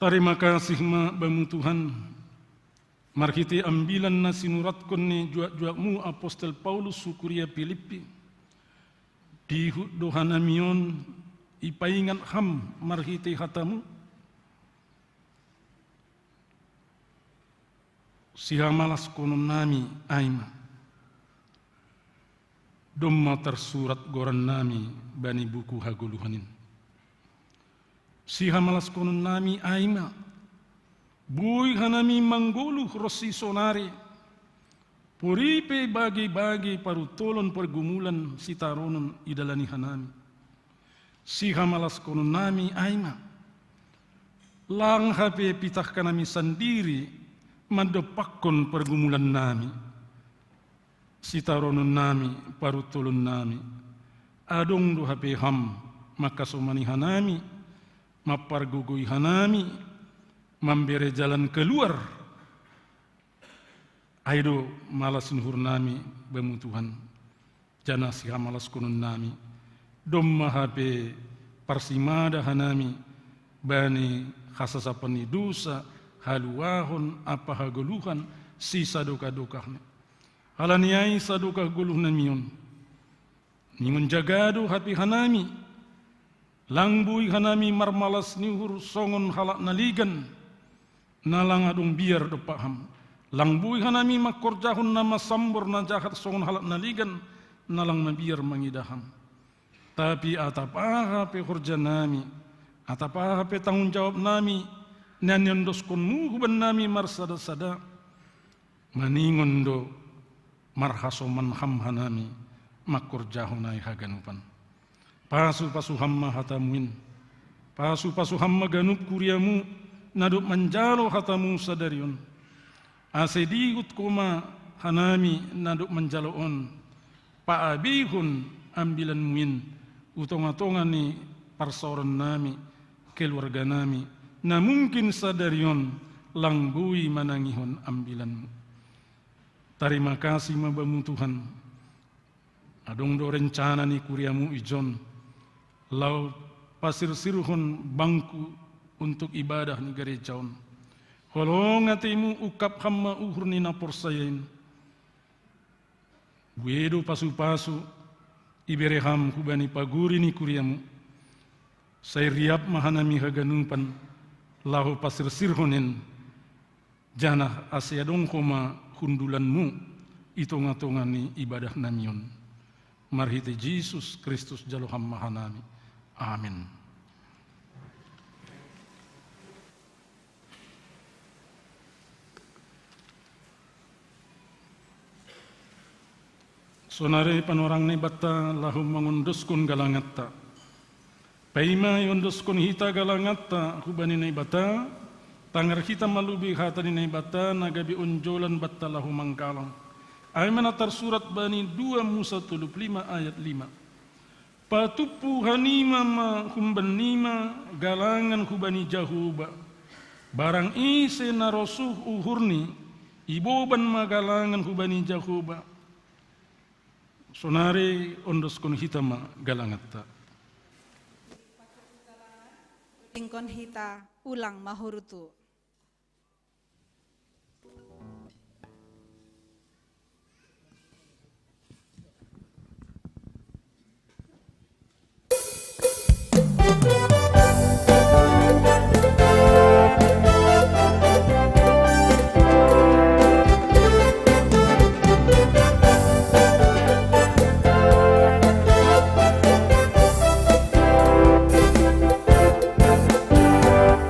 Terima kasih ma bamu Tuhan. Marhiti ambilan nasi nuratkan ni juak-juakmu apostol Paulus sukuria Filipi. Di dohanamion ipaingan ham marhiti hatamu. Sihamalas konon nami aima. Domma tersurat goran nami bani buku haguluhanin. Sihamalas konon nami aima. Bui hanami mangguluh rosi sonari. Puripe bagi-bagi parutolon pergumulan sitaronon idalani hanami. Sihamalas konon nami aima. Lang hape pitah kanami sendiri madopakon pergumulan nami. Sitaronon nami parutolon nami. Adong do hape ham makasomani hanami. Mapargugui hanami, memberi jalan keluar. Aido malas nuhur nami bemu Tuhan, jana siha malas kunun nami, domma hape parsimada hanami, bani khasasapani dosa, haluahon apa haguluhan, sisa doka-dokahnya. Halaniai sadoka guluh namion, ningun jagado hape hanami, langbui hanami marmalas nihur songon halak naligan nalang adung biar dopaham langbui hanami makorjahun nama sambor na jahat songon halak naligan nalang na biar mangidaham tapi atapaha pe khurja nami atapaha pe tanggung jawab nami nyanyandos konmu huban nami marsada-sada maningon do marhasoman ham hanami makorjahunai haganupan. Pasu-pasu hamma hatamuin, pasu-pasu hamma ganup kuriamu, naduk manjalo hatamu sadarion. Asediut koma hanami naduk manjaloon, paabihun ambilan muin, utong-atongan ni parsoran nami, keluarga nami, na mungkin sadarion langbui manangihon ambilanmu. Terima kasih mabamu Tuhan. Adong do rencana ni kuriamu ijon. Lau pasir sirhun bangku untuk ibadah ni gerejaun. Kalau ngatimu ukap hamma uhur ni napor sayain. Buedo pasu-pasu ibereham hubani pagurini kuriamu, saya riap mahanami haganupan, lahu pasir sirhonen, janah asyadong koma hundulanmu, itongatongani ibadah namion. Marhite Yesus Kristus jaloham mahanami. Amin. Sonare panorang ne bata lahu mangunduskun galangatta. Paima yonduskun hita galangatta hubani ne bata, tangar hita malubi hatani ne bata nagabi unjolan bata lahu mangkalang. Ayat tersurat bani 2 Musa 25 ayat 5. Patupu hanima ma humbanima galangan hubani jahuba. Barang ise narosuh uhurni iboban magalangan hubani jahuba. Sonare ondoskon hitama galangatta. Tingkon hita ulang mahurutu.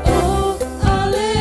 Oh, alleluia.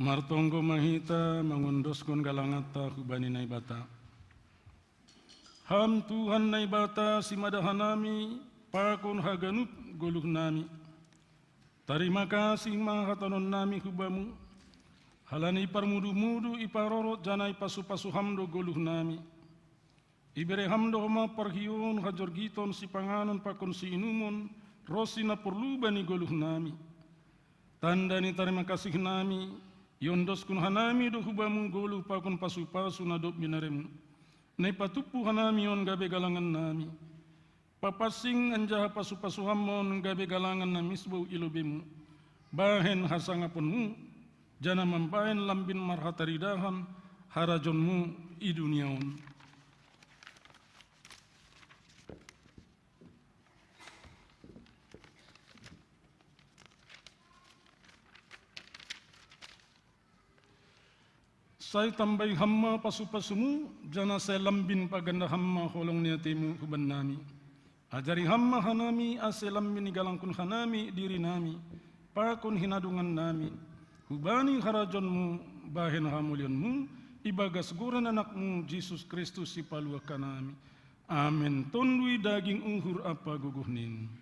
Martonggo mahita mangondoskon galangata hubani naibata. Ham Tuhan naibata simadahanami pakon haganup goluh nami. Terima kasih mahatanon nami hubamu. Halani parmudu-mudu iparorot janai pasu-pasu hamdo goluh nami. Ibere hamdo ma parhion hajorgiton si panganon pakon si inumon rosi na perlu bani goluh nami. Tanda ni terima kasih nami yondos kun hanami do hubamu goluh pakon pasu-pasu na dop binaremu. Nei patupu hanami on gabe galangan nami. Papasing anjaha pasu-pasu hamon gabe galangan na misbau ilobemu. Bahen hasangaponmu jana mambahen lambin marhataridahan harajonmu i duniaon. Saya tambai hamma pasu-pasumu jana saya lambin paganda hamma holong niatimu huban nami. Ajari hamma hanami ase lambin galangkun hanami diri nami. Pakun hinadungan nami. Hubani harajonmu bahen hamulionmu ibagas goran anakmu Yesus Kristus si palua kanami. Amin. Tondui daging uhur apa guguhnin.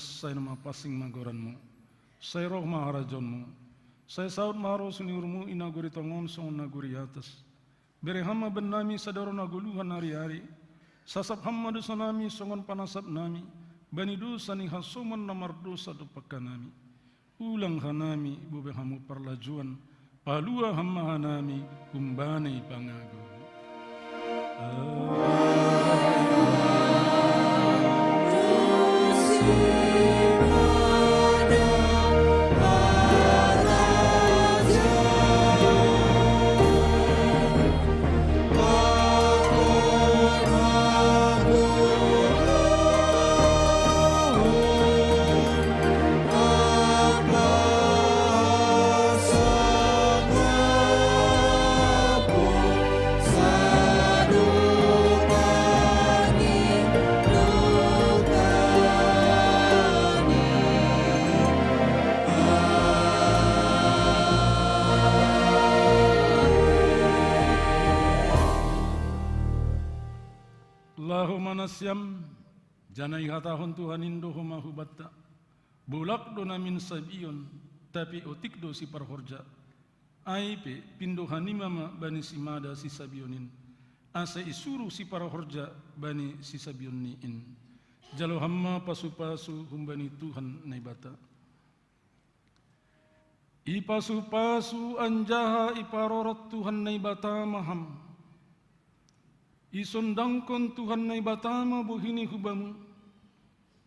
Saya nama pasing magoranmu, saya roh maharajonmu, saya saud maro suniurmu inaguri tongon song naguri atas. Bere hama benami sadaro naguluhan hari-hari, sasap hama dosa nami songon panasap nami, bani dosa ni hasoman namar dosa dupakan nami. Ulang hanami bube hamu parlajuan, palua hama hanami kumbane pangago. Nasyam janai hatahon Tuhan indo homa hubatta bulak do namin sabion tapi otik do si parhorja aipe pindo hanimama bani simada si sabionin asa isuru si parhorja bani si sabioniin jalo hamma pasu-pasu humbani Tuhan naibata ipasu-pasu anjaha iparorot Tuhan naibata maham isondangkon Tuhan nai batama buhini hubamu,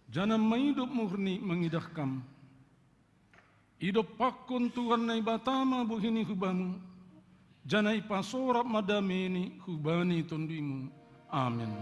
janam maidup murni mengidahkam. Idop pakon Tuhan nai batama buhini hubamu, janai pasorap madameni hubani tondimu. Amin.